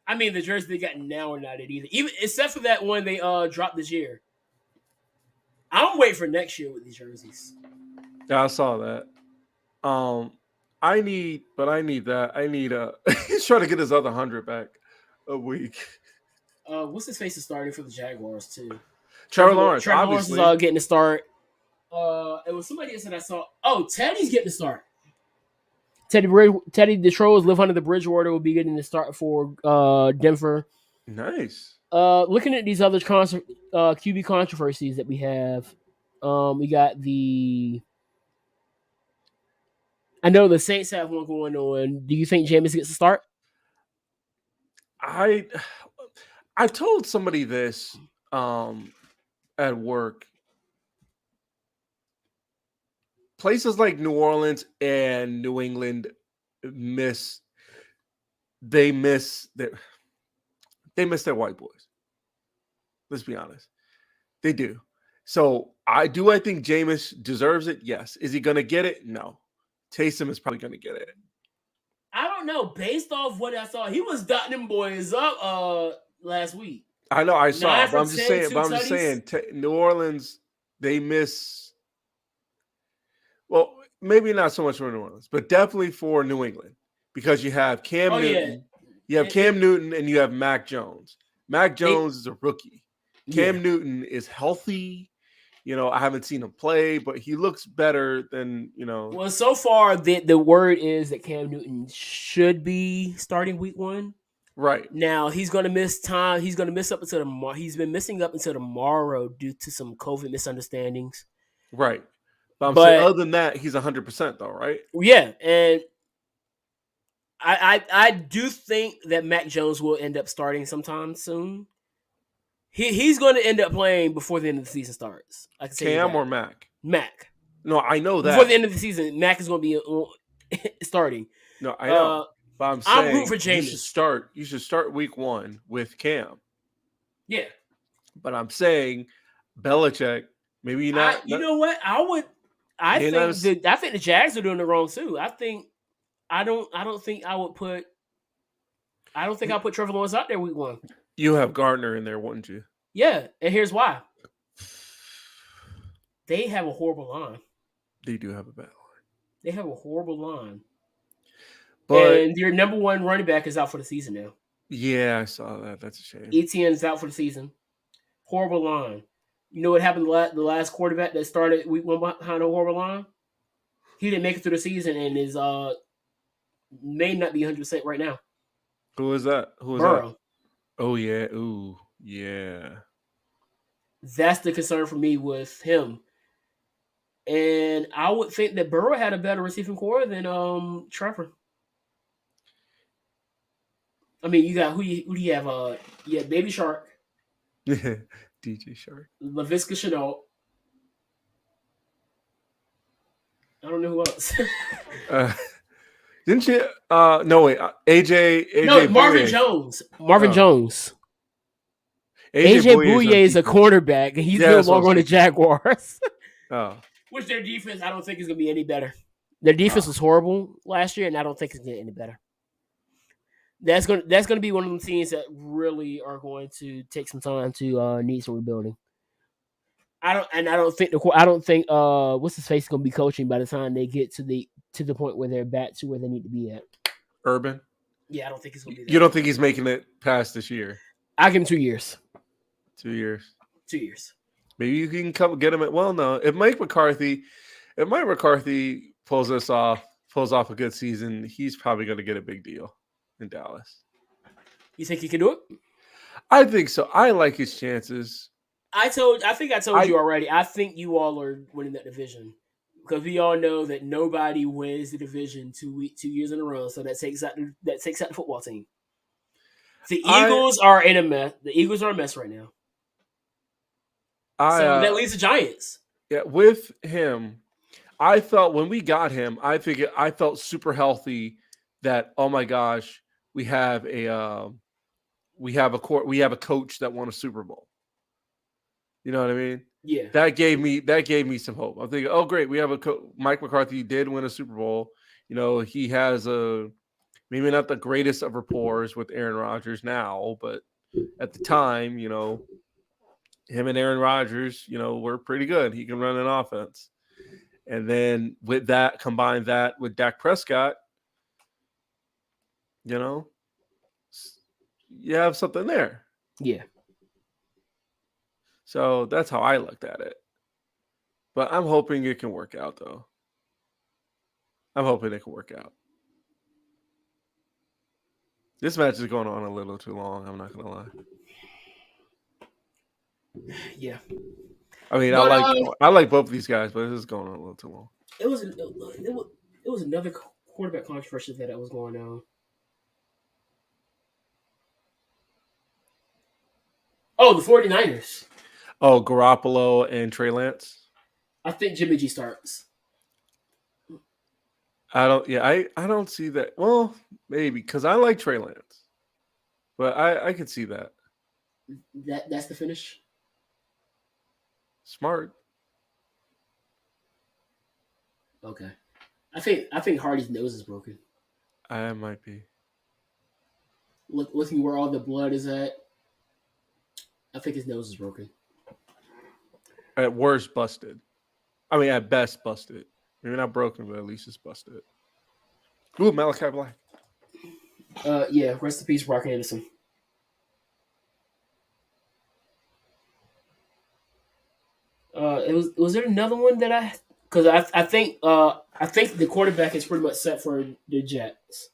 I mean, the jerseys they got now are not it either. Even except for that one they dropped this year. I'm waiting for next year with these jerseys. Yeah, I saw that. I need that. I need he's trying to get his other 100 back a week. What's his face is starting for the Jaguars too? Trevor Lawrence, Trevor obviously. Lawrence is getting the start. It was somebody else that I saw. Oh, Teddy's getting the Start. Teddy the Trolls live under the Bridgewater will be getting the start for Denver. Nice. Looking at these other QB controversies that we have, we got the. I know the Saints have one going on. Do you think Jameis gets a start? I told somebody this at work. Places like New Orleans and New England miss their white boys. Let's be honest. They do. So I think Jameis deserves it? Yes. Is he going to get it? No. Taysom is probably going to get it. I don't know. Based off what I saw, he was dotting them boys up last week. I know I saw, 9 but for I'm just 10, saying. two But I'm just saying, New Orleans, they miss. Well, maybe not so much for New Orleans, but definitely for New England because you have Cam Oh, yeah. Newton, you have Cam Newton, and you have Mac Jones. Mac Jones is a rookie. Cam Newton is healthy. You know, I haven't seen him play, but he looks better than, you know. Well, so far the word is that Cam Newton should be starting week 1. Right. Now he's going to miss time. He's going to miss up until tomorrow. He's been missing up until tomorrow due to some COVID misunderstandings. Right. But I'm saying other than that, he's 100% though, right? Yeah, and I do think that Mac Jones will end up starting sometime soon. He's going to end up playing before the end of the season starts. I can say Cam that. or Mac? Mac. No, I know that. Before the end of the season, Mac is going to be starting. No, I know. But I'm saying rooting for Jameis. You should start week 1 with Cam. Yeah. But I'm saying Belichick, maybe not. You know what? I think the Jags are doing it wrong too. I don't think I'll put Trevor Lawrence out there week 1. You have Gardner in there, wouldn't you? Yeah, and here's why. They have a horrible line. They do have a bad line. They have a horrible line. But and your number 1 running back is out for the season now. Yeah, I saw that. That's a shame. Etienne's out for the season. Horrible line. You know what happened the last quarterback that started week 1 behind a horrible line? He didn't make it through the season and is may not be 100% right now. Who is that? Burrow. Oh, yeah. Ooh, yeah. That's the concern for me with him. And I would think that Burrow had a better receiving core than Trevor. I mean, you got who do you have? You have Baby Shark. DJ Shark. LaVisca Chenault. I don't know who else. Didn't you? No, wait. AJ. No, Marvin Bouye. Jones. Marvin Jones. AJ Bouye is a cornerback, and he's no longer on the Jaguars. Which their defense, I don't think is going to be any better. Their defense was horrible last year, and I don't think it's going to get any better. That's going to be one of the teams that really are going to take some time to need some rebuilding. I don't think what's his face is going to be coaching by the time they get to the point where they're back to where they need to be at. Urban. Yeah, I don't think he's going to be there. You don't think he's making it past this year? I give him 2 years. 2 years. 2 years. Maybe you can come get him at. Well, no. If Mike McCarthy pulls off a good season, he's probably going to get a big deal in Dallas. You think he can do it? I think so. I like his chances. I think I told you already. I think you all are winning that division because we all know that nobody wins the division 2 years in a row. So that takes out the football team. The Eagles are in a mess. The Eagles are a mess right now. So that leaves the Giants. Yeah, with him, I felt when we got him, I felt super healthy. That oh my gosh, we have a coach that won a Super Bowl. You know what I mean? Yeah. That gave me some hope. I'm thinking, oh great, we have Mike McCarthy did win a Super Bowl. You know, he has maybe not the greatest of rapports with Aaron Rodgers now, but at the time, you know, him and Aaron Rodgers, you know, were pretty good. He can run an offense. And then with that, combine that with Dak Prescott, you know, you have something there. Yeah. So that's how I looked at it. But I'm hoping it can work out, though. I'm hoping it can work out. This match is going on a little too long. I'm not going to lie. Yeah. I mean, I like both of these guys, but this is going on a little too long. It was another quarterback controversy that was going on. Oh, the 49ers. Oh, Garoppolo and Trey Lance? I think Jimmy G starts. I don't see that. Well, maybe, because I like Trey Lance. But I could see that. That's the finish? Smart. Okay. I think Hardy's nose is broken. I might be. Looking where all the blood is at, I think his nose is broken. At worst, busted. I mean, at best, busted. Maybe not broken, but at least it's busted. Ooh, Malachi Black. Yeah. Rest in peace, Brock Anderson. It was there another one that because I think the quarterback is pretty much set for the Jets.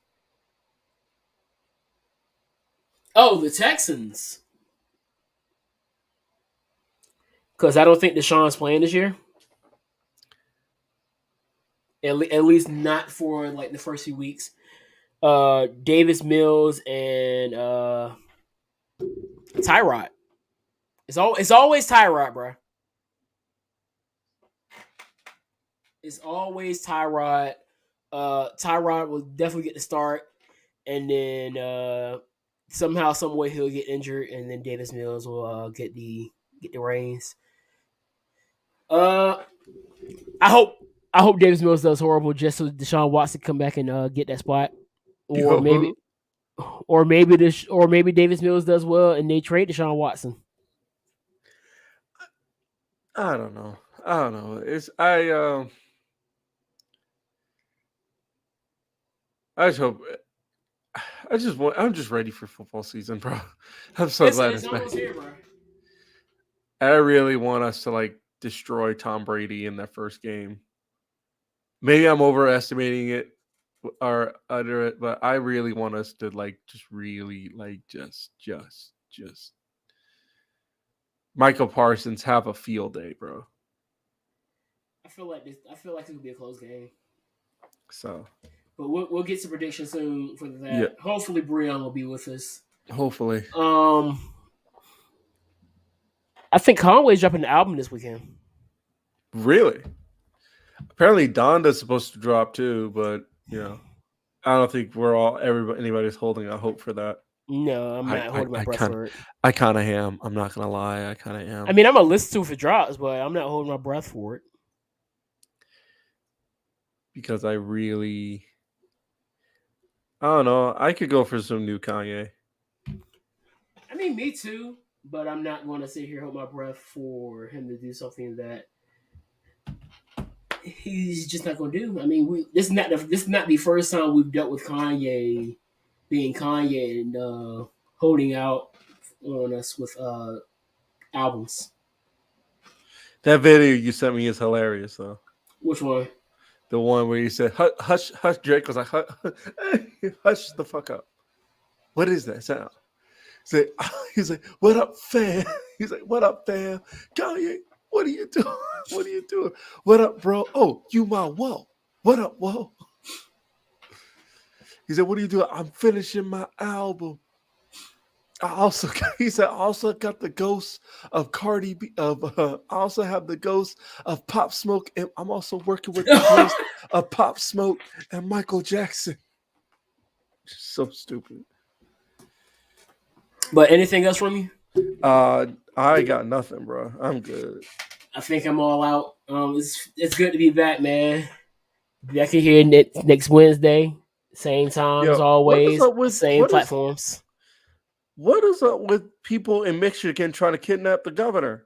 Oh, the Texans. Because I don't think Deshaun's playing this year. At least not for like the first few weeks. Davis Mills and Tyrod. It's always Tyrod, bro. It's always Tyrod. Tyrod will definitely get the start, and then somehow, some way, he'll get injured, and then Davis Mills will get the reins. Uh, I hope Davis Mills does horrible just so Deshaun Watson come back and get that spot, or maybe Yo, or maybe Davis Mills does well and they trade Deshaun Watson. I don't know. It's I just hope. I'm just ready for football season, bro. I'm so glad It's it's back. almost here, bro. I really want us to like destroy Tom Brady in that first game. Maybe I'm overestimating it or under it, but I really want us to like just really like just Michael Parsons have a field day, bro. I feel like this will be a close game. So But we'll get some predictions soon for that. yeah, Hopefully, Breon will be with us. hopefully. I think Conway's dropping the album this weekend. Really? Apparently Donda's supposed to drop too, but I don't think anybody's holding out hope for that. No, I'm not holding my breath for it. I kind of am. I'm not gonna lie. I kind of am. I mean, I'm gonna listen to it if it drops, but I'm not holding my breath for it because I don't know. I could go for some new Kanye. I mean, me too, but I'm not going to sit here hold my breath for him to do something that he's just not going to do. I mean, this is not the first time we've dealt with Kanye being Kanye and holding out on us with albums. That video you sent me is hilarious, though. Which one? The one where you said, hush, hush, Drake was like, hush the fuck up. What is that sound? He's like, what up, fam? He's like, what up, fam? Kanye, what are you doing? What are you doing? What up, bro? Oh, you my whoa. What up, whoa? He said, what are you doing? I'm finishing my album. He said, I also got the ghost of Cardi B. I also have the ghost of Pop Smoke, and I'm also working with the ghost of Pop Smoke and Michael Jackson. So stupid. But anything else from you? I got nothing, bro. I'm good. I think I'm all out. It's good to be back, man. Back here next Wednesday, same time as always, same platforms. What is up with people in Michigan trying to kidnap the governor?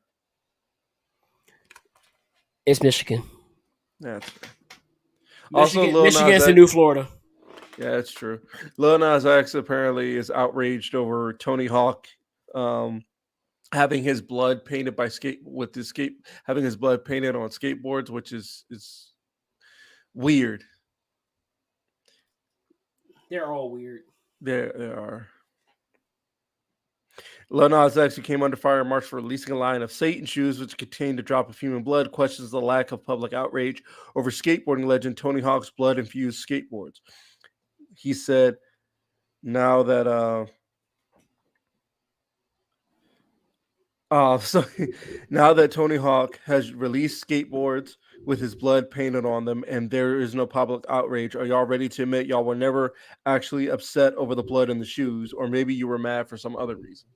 It's Michigan. That's fair. Michigan's the new Florida. Yeah, that's true. Lil Nas X apparently is outraged over Tony Hawk having his blood painted having his blood painted on skateboards, which is weird. They're all weird. They are. Lil Nas X, who came under fire in March for releasing a line of Satan shoes which contained a drop of human blood, questions the lack of public outrage over skateboarding legend Tony Hawk's blood-infused skateboards. He said, now that now that Tony Hawk has released skateboards with his blood painted on them and there is no public outrage, are y'all ready to admit y'all were never actually upset over the blood in the shoes, or maybe you were mad for some other reason?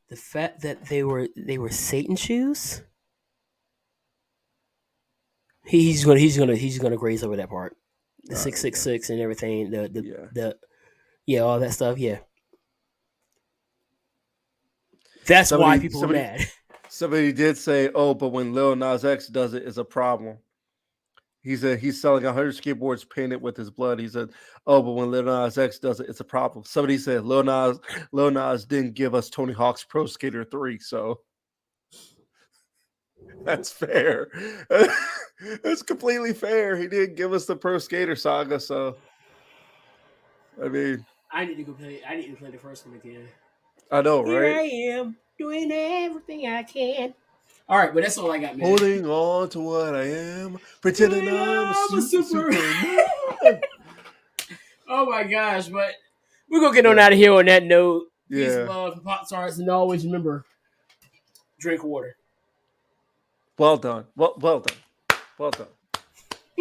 The fact that they were Satan shoes? He's gonna graze over that part. The All right, 666 and everything. yeah. All that stuff. Yeah, that's why people are mad. Somebody did say, "Oh, but when Lil Nas X does it, it's a problem." He said he's selling 100 skateboards painted with his blood. He said, "Oh, but when Lil Nas X does it, it's a problem." Somebody said Lil Nas didn't give us Tony Hawk's Pro Skater 3, so that's fair. That's completely fair. He didn't give us the Pro Skater saga, so I mean, I need to go play. I need to play the first one again. I know, Here right? I am doing everything I can. All right, but that's all I got, man. Holding on to what I am, pretending I'm a Superman. Oh my gosh, but we're gonna get on out of here on that note. Peace, Yeah. love, and Pop Tarts, and always remember, drink water. Well done. Well done. Well done.